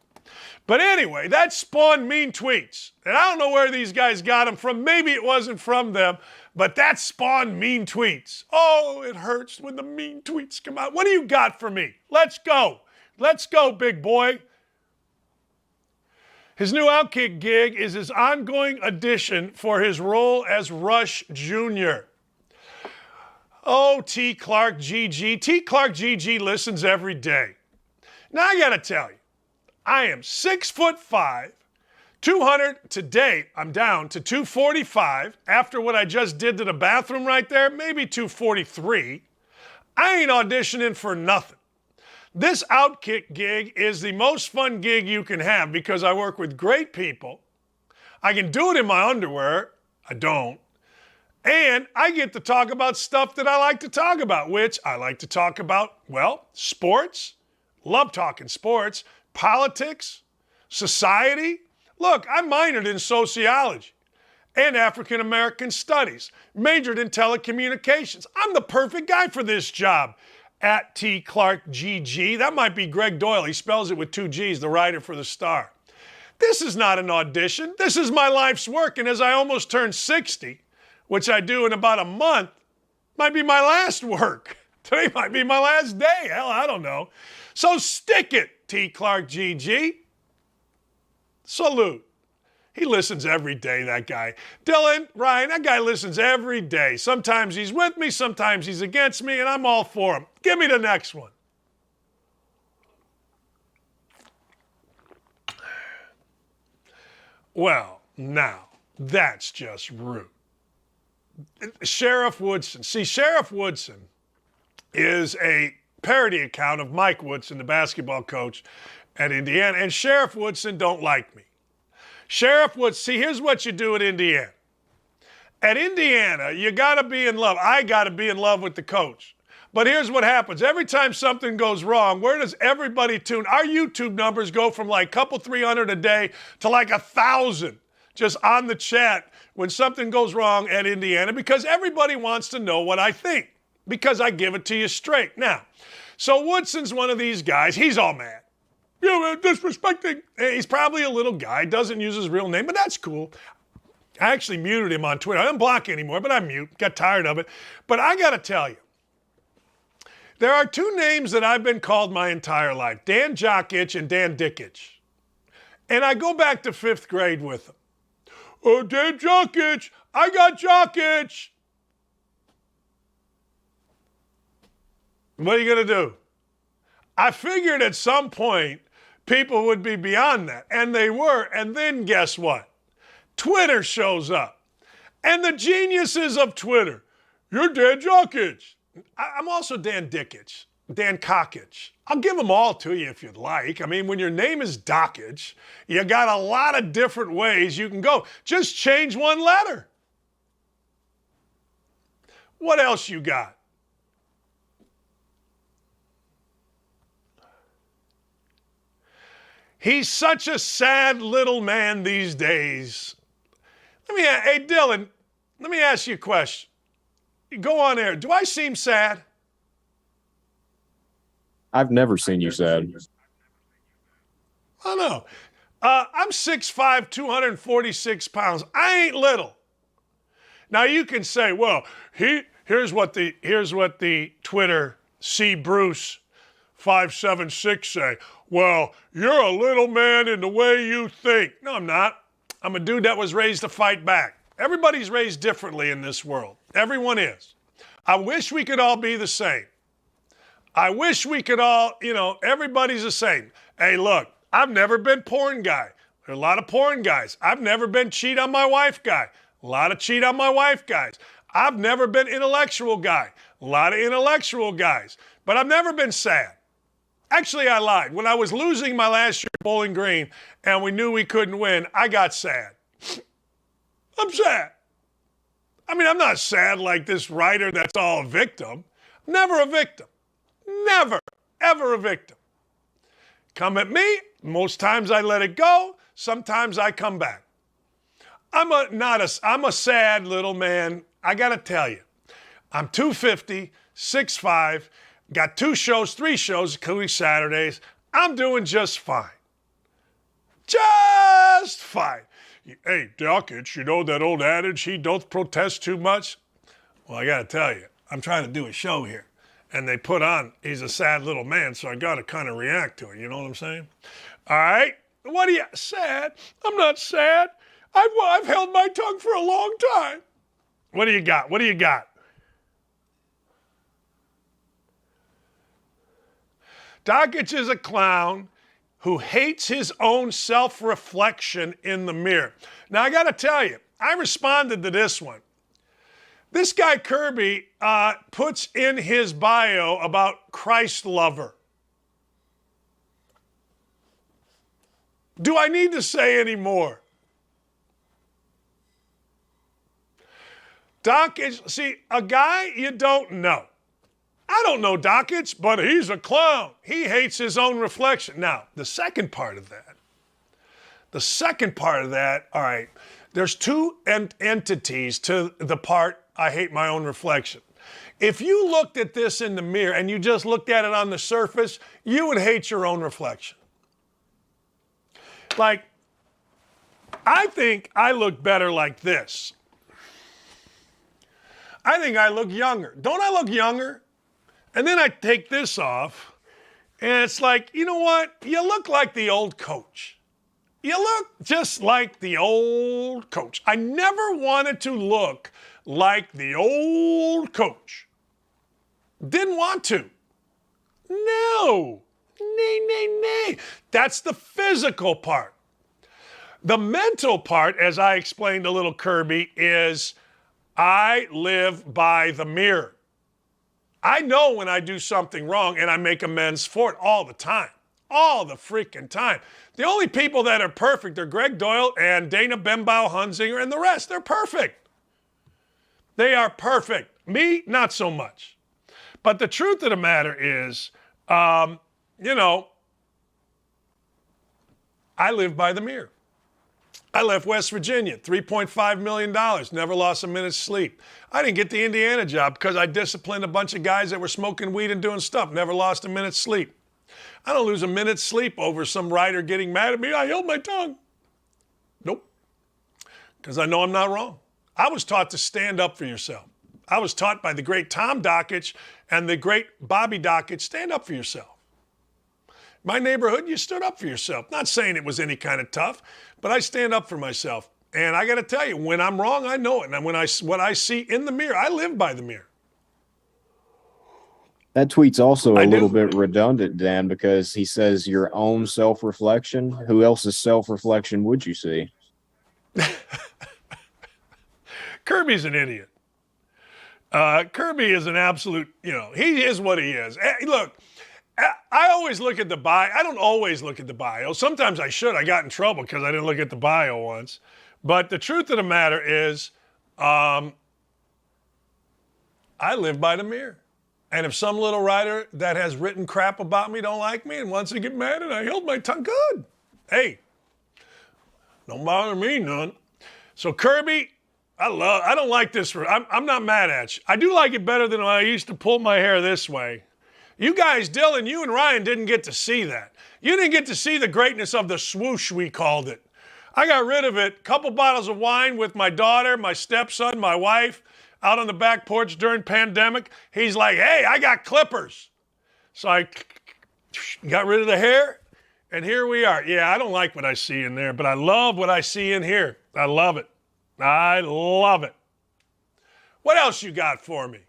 But anyway, that spawned mean tweets. And I don't know where these guys got them from. Maybe it wasn't from them, but that spawned mean tweets. Oh, it hurts when the mean tweets come out. What do you got for me? Let's go. Let's go, big boy. His new Outkick gig is his ongoing audition for his role as Rush Jr. Oh, T. Clark GG. T. Clark GG listens every day. Now, I got to tell you, I am 6'5", 200 today. I'm down to 245 after what I just did to the bathroom right there, maybe 243. I ain't auditioning for nothing. This Outkick gig is the most fun gig you can have because I work with great people. I can do it in my underwear. I don't. And I get to talk about stuff that I like to talk about, which I like to talk about, well, sports. Love talking sports. Politics, society. Look, I minored in sociology and African American studies, majored in telecommunications. I'm the perfect guy for this job. At T. Clark GG. That might be Greg Doyle. He spells it with 2 G's, the writer for the Star. This is not an audition. This is my life's work. And as I almost turn 60, which I do in about a month, might be my last work. Today might be my last day. Hell, I don't know. So stick it, T. Clark GG. Salute. He listens every day, that guy. Dylan, Ryan, that guy listens every day. Sometimes he's with me, sometimes he's against me, and I'm all for him. Give me the next one. Well, now, that's just rude. Sheriff Woodson. See, Sheriff Woodson is a parody account of Mike Woodson, the basketball coach at Indiana. And Sheriff Woodson don't like me. Sheriff Woodson, see, here's what you do at Indiana. At Indiana, you got to be in love. I got to be in love with the coach. But here's what happens. Every time something goes wrong, where does everybody tune? Our YouTube numbers go from like a couple 300 a day to like 1,000 just on the chat when something goes wrong at Indiana because everybody wants to know what I think because I give it to you straight. Now, so Woodson's one of these guys. He's all mad. You know, disrespecting. He's probably a little guy, doesn't use his real name, but that's cool. I actually muted him on Twitter. I don't block anymore, but I mute. Got tired of it. But I got to tell you, there are two names that I've been called my entire life, Dan Jockitch and Dan Dickich. And I go back to 5th grade with them. Oh, Dan Jockitch, I got Jockitch. What are you going to do? I figured at some point people would be beyond that, and they were. And then guess what? Twitter shows up. And the geniuses of Twitter, you're Dan Jockitch. I'm also Dan Dickich, Dan Cockitch. I'll give them all to you if you'd like. I mean, when your name is Dockich, you got a lot of different ways you can go. Just change one letter. What else you got? He's such a sad little man these days. Hey, Dylan, let me ask you a question. Go on air. Do I seem sad? I've never seen you sad. I know. I'm 6'5", 246 pounds. I ain't little. Now you can say, well, here's what the Twitter C Bruce 576 say. Well, you're a little man in the way you think. No, I'm not. I'm a dude that was raised to fight back. Everybody's raised differently in this world. Everyone is. I wish we could all be the same. I wish we could all, everybody's the same. Hey, look, I've never been porn guy. There are a lot of porn guys. I've never been cheat on my wife guy. A lot of cheat on my wife guys. I've never been intellectual guy. A lot of intellectual guys. But I've never been sad. Actually, I lied. When I was losing my last year at Bowling Green and we knew we couldn't win, I got sad. I'm sad. I mean, I'm not sad like this writer that's all a victim. Never a victim. Never, ever a victim. Come at me. Most times I let it go. Sometimes I come back. I'm a sad little man. I got to tell you, I'm 250, 6'5", got 3 shows, including Saturdays. I'm doing just fine. Just fine. Hey, Dockich, you know that old adage, he don't protest too much? Well, I got to tell you, I'm trying to do a show here. And they put on, he's a sad little man, so I got to kind of react to it. You know what I'm saying? All right. What are you, sad? I'm not sad. I've held my tongue for a long time. What do you got? What do you got? Dockich is a clown who hates his own self-reflection in the mirror. Now, I got to tell you, I responded to this one. This guy Kirby puts in his bio about Christ lover. Do I need to say any more? Dockich, see, a guy you don't know. I don't know Dockich, but he's a clown. He hates his own reflection. Now, the second part of that, all right, there's two entities to the part I hate my own reflection. If you looked at this in the mirror and you just looked at it on the surface, you would hate your own reflection. Like, I think I look better like this. I think I look younger. Don't I look younger? And then I take this off, and it's like, you know what? You look like the old coach. You look just like the old coach. I never wanted to look like the old coach. Didn't want to. No. Nay. That's the physical part. The mental part, as I explained to little Kirby, is I live by the mirror. I know when I do something wrong and I make amends for it all the time. All the freaking time. The only people that are perfect are Greg Doyle and Dana Bembau Hunzinger and the rest. They're perfect. They are perfect. Me, not so much. But the truth of the matter is, you know, I live by the mirror. I left West Virginia, $3.5 million, never lost a minute's sleep. I didn't get the Indiana job because I disciplined a bunch of guys that were smoking weed and doing stuff, never lost a minute's sleep. I don't lose a minute's sleep over some writer getting mad at me. I held my tongue. Nope. Because I know I'm not wrong. I was taught to stand up for yourself. I was taught by the great Tom Dockich and the great Bobby Dockich, stand up for yourself. My neighborhood, you stood up for yourself. Not saying it was any kind of tough, but I stand up for myself. And I got to tell you, when I'm wrong, I know it. And when what I see in the mirror, I live by the mirror. That tweet's also a little bit redundant, Dan, because he says your own self-reflection. Who else's self-reflection would you see? Kirby's an idiot. Kirby is an absolute, he is what he is. Look, I always look at the bio. I don't always look at the bio. Sometimes I should. I got in trouble because I didn't look at the bio once. But the truth of the matter is, I live by the mirror. And if some little writer that has written crap about me don't like me and wants to get mad and I held my tongue, good. Hey, don't bother me none. So Kirby, I don't like this. I'm not mad at you. I do like it better than when I used to pull my hair this way. You guys, Dylan, you and Ryan didn't get to see that. You didn't get to see the greatness of the swoosh, we called it. I got rid of it. Couple bottles of wine with my daughter, my stepson, my wife, out on the back porch during pandemic. He's like, hey, I got clippers. So I got rid of the hair, and here we are. Yeah, I don't like what I see in there, but I love what I see in here. I love it. I love it. What else you got for me?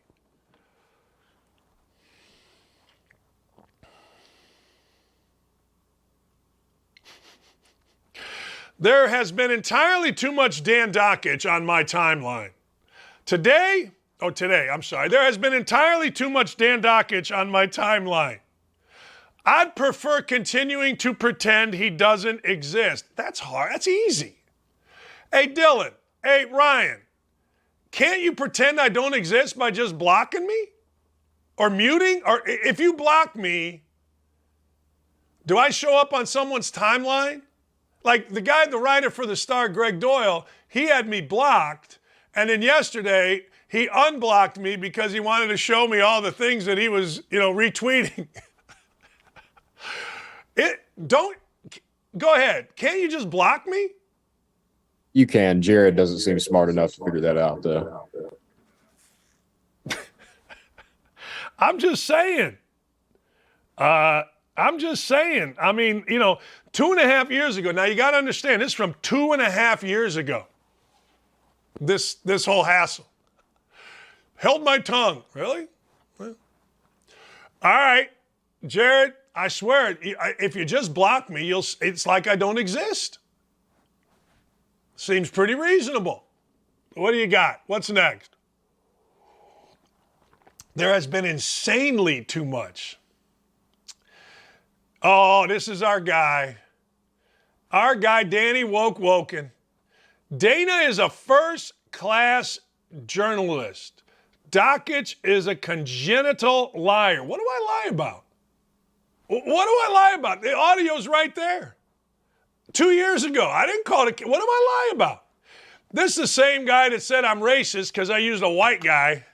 There has been entirely too much Dan Dockich on my timeline. There has been entirely too much Dan Dockich on my timeline. I'd prefer continuing to pretend he doesn't exist. That's hard. That's easy. Hey, Dylan. Hey, Ryan. Can't you pretend I don't exist by just blocking me? Or muting? Or if you block me, do I show up on someone's timeline? Like the writer for the Star, Greg Doyle, he had me blocked. And then yesterday, he unblocked me because he wanted to show me all the things that he was, retweeting. Go ahead. Can't you just block me? You can. Jared doesn't seem smart enough to figure that out, though. I'm just saying. I mean, 2.5 years ago. Now, you got to understand, this is from 2.5 years ago. This whole hassle. Held my tongue. Really? Well, all right, Jared, I swear, if you just block me, it's like I don't exist. Seems pretty reasonable. What do you got? What's next? There has been insanely too much. Oh, this is our guy. Our guy, Danny Woken. Dana is a first-class journalist. Dockich is a congenital liar. What do I lie about? What do I lie about? The audio's right there. 2 years ago, I didn't call it. What do I lie about? This is the same guy that said I'm racist because I used a white guy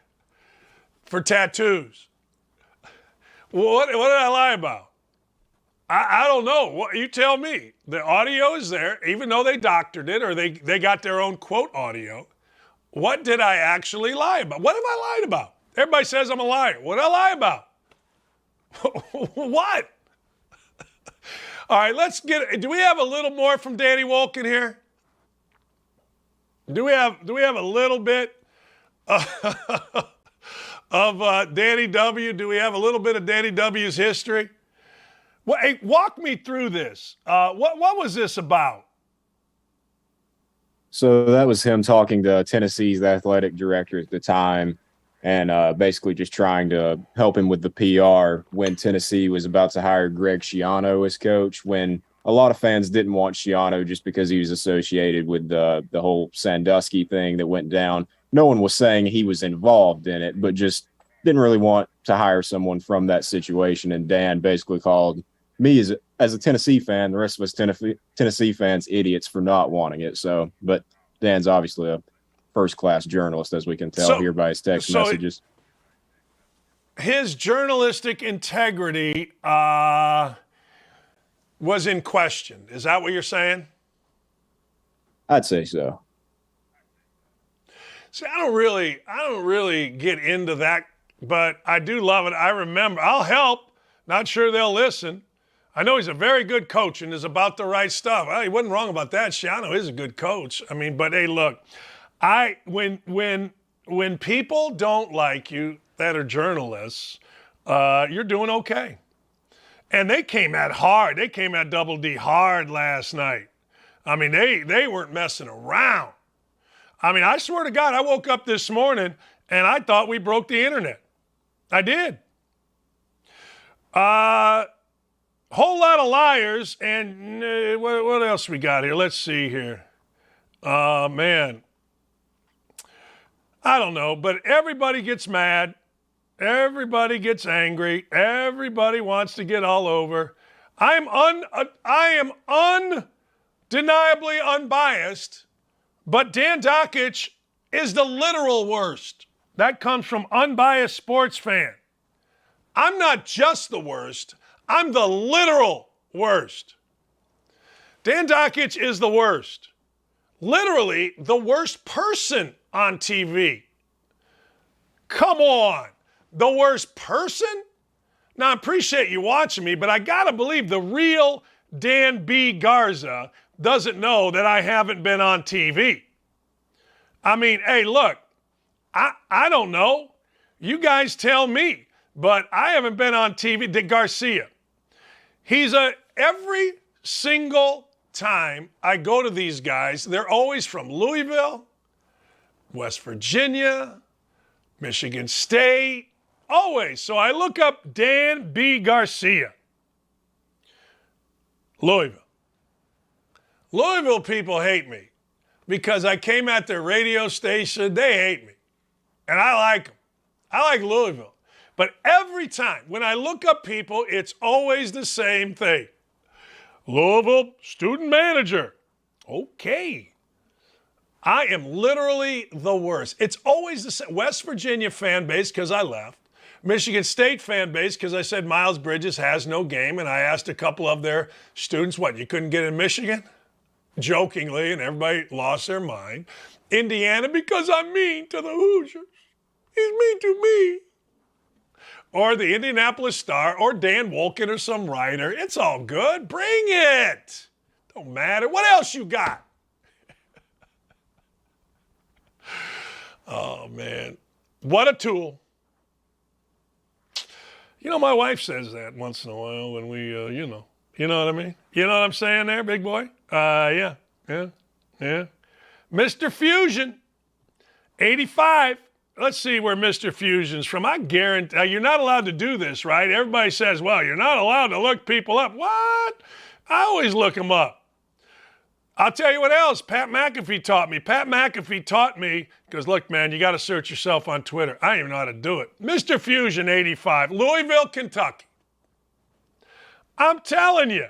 for tattoos. What did I lie about? I don't know. What, you tell me. The audio is there, even though they doctored it or they got their own quote audio. What did I actually lie about? What have I lied about? Everybody says I'm a liar. What did I lie about? What? All right, let's get. Do we have a little more from Danny Woken here? Do we have a little bit of Danny W? Do we have a little bit of Danny W's history? Well, hey, walk me through this. What was this about? So that was him talking to Tennessee's athletic director at the time. and basically just trying to help him with the PR when Tennessee was about to hire Greg Schiano as coach, when a lot of fans didn't want Schiano just because he was associated with the whole Sandusky thing that went down. No one was saying he was involved in it, but just didn't really want to hire someone from that situation. And Dan basically called me as a Tennessee fan, the rest of us Tennessee fans, idiots for not wanting it. So, but Dan's obviously a first-class journalist, as we can tell here by his text messages. His journalistic integrity was in question. Is that what you're saying? I'd say so. See, I don't really get into that, but I do love it. I remember. I'll help. Not sure they'll listen. I know he's a very good coach and is about the right stuff. Well, he wasn't wrong about that. Schiano is a good coach. I mean, but hey, look, when people don't like you that are journalists, you're doing okay. And they came at hard. They came at Double D hard last night. I mean, they weren't messing around. I mean, I swear to God, I woke up this morning and I thought we broke the internet. I did. Whole lot of liars. And what else we got here? Let's see here. Man. I don't know, but everybody gets mad. Everybody gets angry. Everybody wants to get all over. I am undeniably unbiased, but Dan Dakich is the literal worst. That comes from unbiased sports fan. I'm not just the worst. I'm the literal worst. Dan Dakich is the worst. Literally the worst person on TV. Come on. The worst person? Now, I appreciate you watching me, but I got to believe the real Dan B. Garza doesn't know that I haven't been on TV. I mean, hey, look, I don't know. You guys tell me, but I haven't been on TV. Dick Garcia. Every single time I go to these guys, they're always from Louisville, West Virginia, Michigan State, always. So I look up Dan B. Garcia. Louisville. Louisville people hate me because I came at their radio station. They hate me. And I like them. I like Louisville. But every time when I look up people, it's always the same thing. Louisville student manager. Okay. I am literally the worst. It's always the same. West Virginia fan base because I left. Michigan State fan base because I said Miles Bridges has no game, and I asked a couple of their students, what, you couldn't get in Michigan? Jokingly, and everybody lost their mind. Indiana because I'm mean to the Hoosiers. He's mean to me. Or the Indianapolis Star, or Dan Wolken, or some writer. It's all good. Bring it. Don't matter. What else you got? Oh, man. What a tool. You know, my wife says that once in a while when we, you know what I mean? You know what I'm saying there, big boy? Yeah. Mr. Fusion, 85. Let's see where Mr. Fusion's from. I guarantee, you're not allowed to do this, right? Everybody says, well, you're not allowed to look people up. What? I always look them up. I'll tell you what else Pat McAfee taught me. Pat McAfee taught me, because look, man, you got to search yourself on Twitter. I don't even know how to do it. Mr. Fusion 85, Louisville, Kentucky. I'm telling you,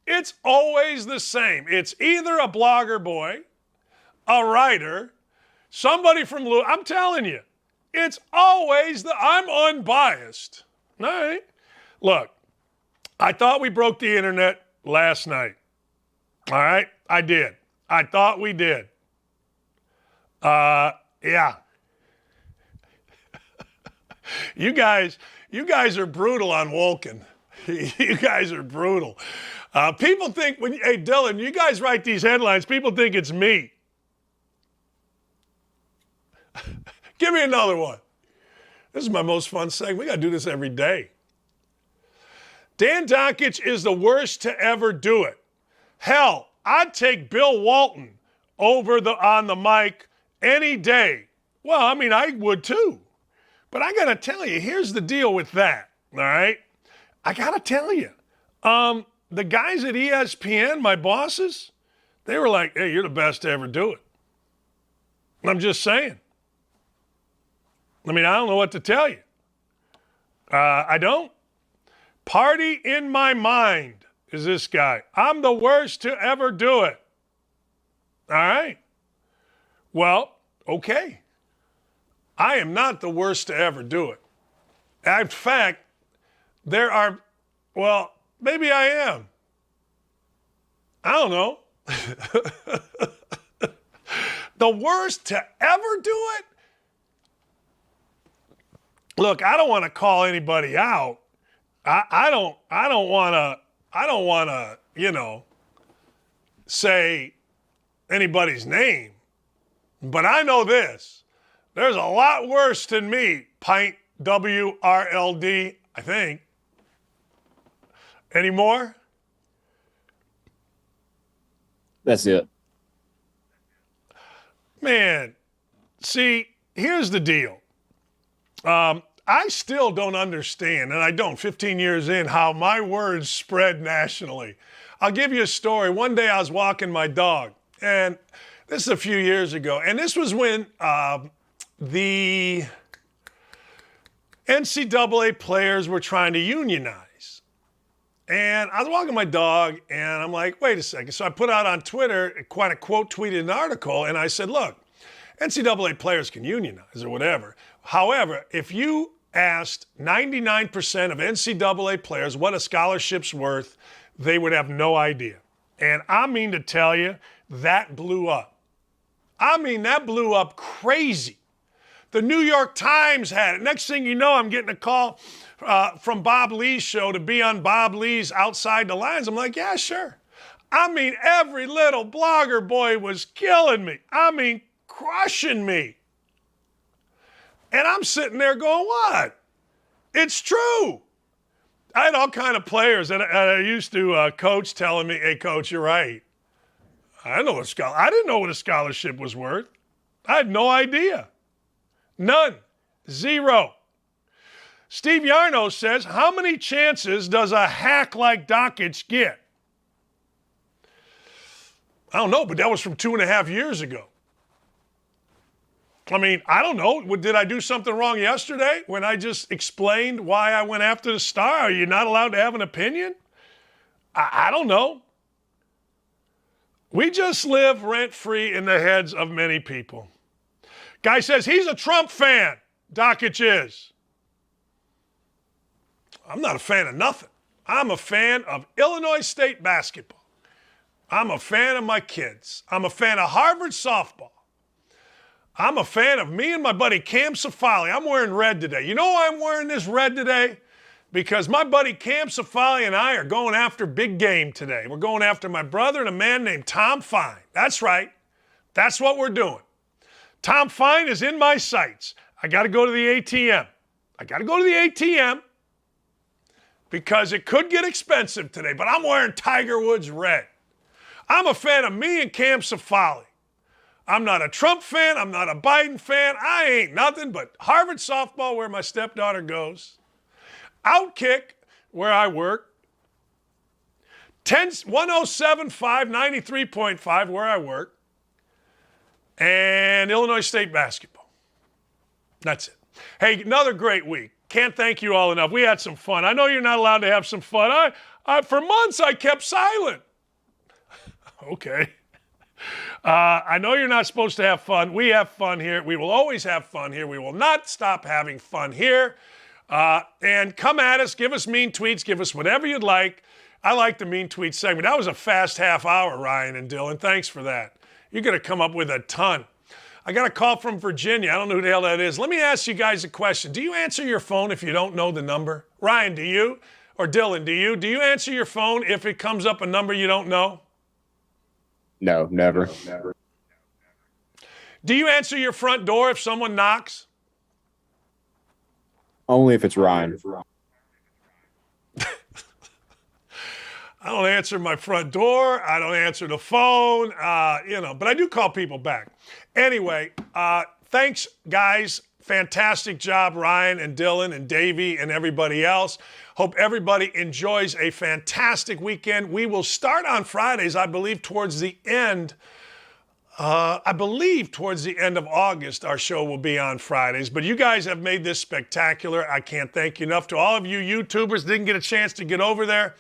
it's always the same. It's either a blogger boy, a writer, somebody from Louisville. I'm telling you, it's always I'm unbiased. All right. Look, I thought we broke the internet last night. All right. I did. I thought we did. Yeah. You guys are brutal on Wolken. You guys are brutal. People think hey, Dylan, you guys write these headlines, people think it's me. Give me another one. This is my most fun segment. We got to do this every day. Dan Dakich is the worst to ever do it. Hell, I'd take Bill Walton over on the mic any day. Well, I mean, I would too. But I got to tell you, here's the deal with that, all right? I got to tell you, the guys at ESPN, my bosses, they were like, hey, you're the best to ever do it. And I'm just saying. I mean, I don't know what to tell you. I don't. Party in my mind is this guy. I'm the worst to ever do it. All right. Well, okay. I am not the worst to ever do it. In fact, there are, well, maybe I am. I don't know. The worst to ever do it? Look, I don't want to call anybody out. I don't want to, say anybody's name. But I know this. There's a lot worse than me, Pint WRLD, I think. Any more? That's it. Man, see, here's the deal. I still don't understand, and I don't, 15 years in, how my words spread nationally. I'll give you a story. One day I was walking my dog, and this is a few years ago, and this was when the NCAA players were trying to unionize. And I was walking my dog, and I'm like, wait a second. So I put out on Twitter, quite a quote tweeted an article, and I said, look, NCAA players can unionize or whatever. However, if you asked 99% of NCAA players what a scholarship's worth, they would have no idea. And I mean to tell you, that blew up. I mean, that blew up crazy. The New York Times had it. Next thing you know, I'm getting a call from Bob Lee's show to be on Bob Lee's Outside the Lines. I'm like, yeah, sure. I mean, every little blogger boy was killing me. I mean, crushing me. And I'm sitting there going, what? It's true. I had all kind of players, and I used to coach telling me, hey, coach, you're right. I didn't know what a scholarship was worth. I had no idea. None. Zero. Steve Yarno says, how many chances does a hack like Dockich get? I don't know, but that was from 2.5 years ago. I mean, I don't know. Did I do something wrong yesterday when I just explained why I went after the star? Are you not allowed to have an opinion? I don't know. We just live rent-free in the heads of many people. Guy says he's a Trump fan. Dockich is. I'm not a fan of nothing. I'm a fan of Illinois State basketball. I'm a fan of my kids. I'm a fan of Harvard softball. I'm a fan of me and my buddy Cam Safali. I'm wearing red today. You know why I'm wearing this red today? Because my buddy Cam Safali and I are going after big game today. We're going after my brother and a man named Tom Fine. That's right. That's what we're doing. Tom Fine is in my sights. I got to go to the ATM. Because it could get expensive today, but I'm wearing Tiger Woods red. I'm a fan of me and Cam Safali. I'm not a Trump fan. I'm not a Biden fan. I ain't nothing but Harvard softball, where my stepdaughter goes. Outkick, where I work. 107.5, 93.5, where I work. And Illinois State basketball. That's it. Hey, another great week. Can't thank you all enough. We had some fun. I know you're not allowed to have some fun. For months, I kept silent. Okay. I know you're not supposed to have fun. We have fun here. We will always have fun here. We will not stop having fun here. And come at us. Give us mean tweets. Give us whatever you'd like. I like the mean tweet segment. That was a fast half hour, Ryan and Dylan. Thanks for that. You're going to come up with a ton. I got a call from Virginia. I don't know who the hell that is. Let me ask you guys a question. Do you answer your phone if you don't know the number? Ryan, do you? Or Dylan, do you? Do you answer your phone if it comes up a number you don't know? No, never. Do you answer your front door if someone knocks? Only if it's Ryan. I don't answer my front door. I don't answer the phone, but I do call people back. Anyway, thanks, guys. Fantastic job, Ryan and Dylan and Davey and everybody else. Hope everybody enjoys a fantastic weekend. We will start on Fridays, I believe, towards the end. Towards the end of August, our show will be on Fridays. But you guys have made this spectacular. I can't thank you enough. To all of you YouTubers, didn't get a chance to get over there,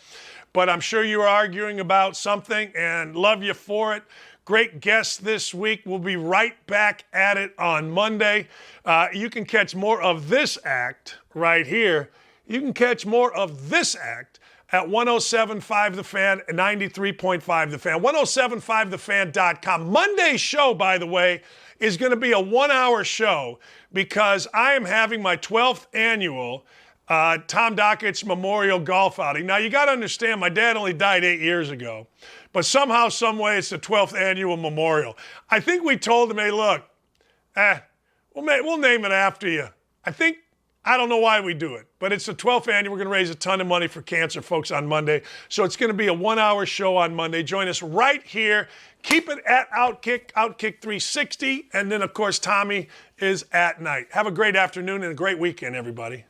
but I'm sure you are arguing about something, and love you for it. Great guests this week. We'll be right back at it on Monday. You can catch more of this act right here. You can catch more of this act at 107.5 The Fan and 93.5 The Fan. 107.5thefan.com. Monday's show, by the way, is going to be a 1-hour show because I am having my 12th annual Tom Dockich Memorial Golf Outing. Now, you got to understand, my dad only died 8 years ago, but somehow, some way, it's the 12th annual memorial. I think we told him, hey, look, we'll name it after you. I don't know why we do it, but it's the 12th annual. We're going to raise a ton of money for cancer folks on Monday. So it's going to be a 1-hour show on Monday. Join us right here. Keep it at Outkick, Outkick 360. And then, of course, Tommy is at night. Have a great afternoon and a great weekend, everybody.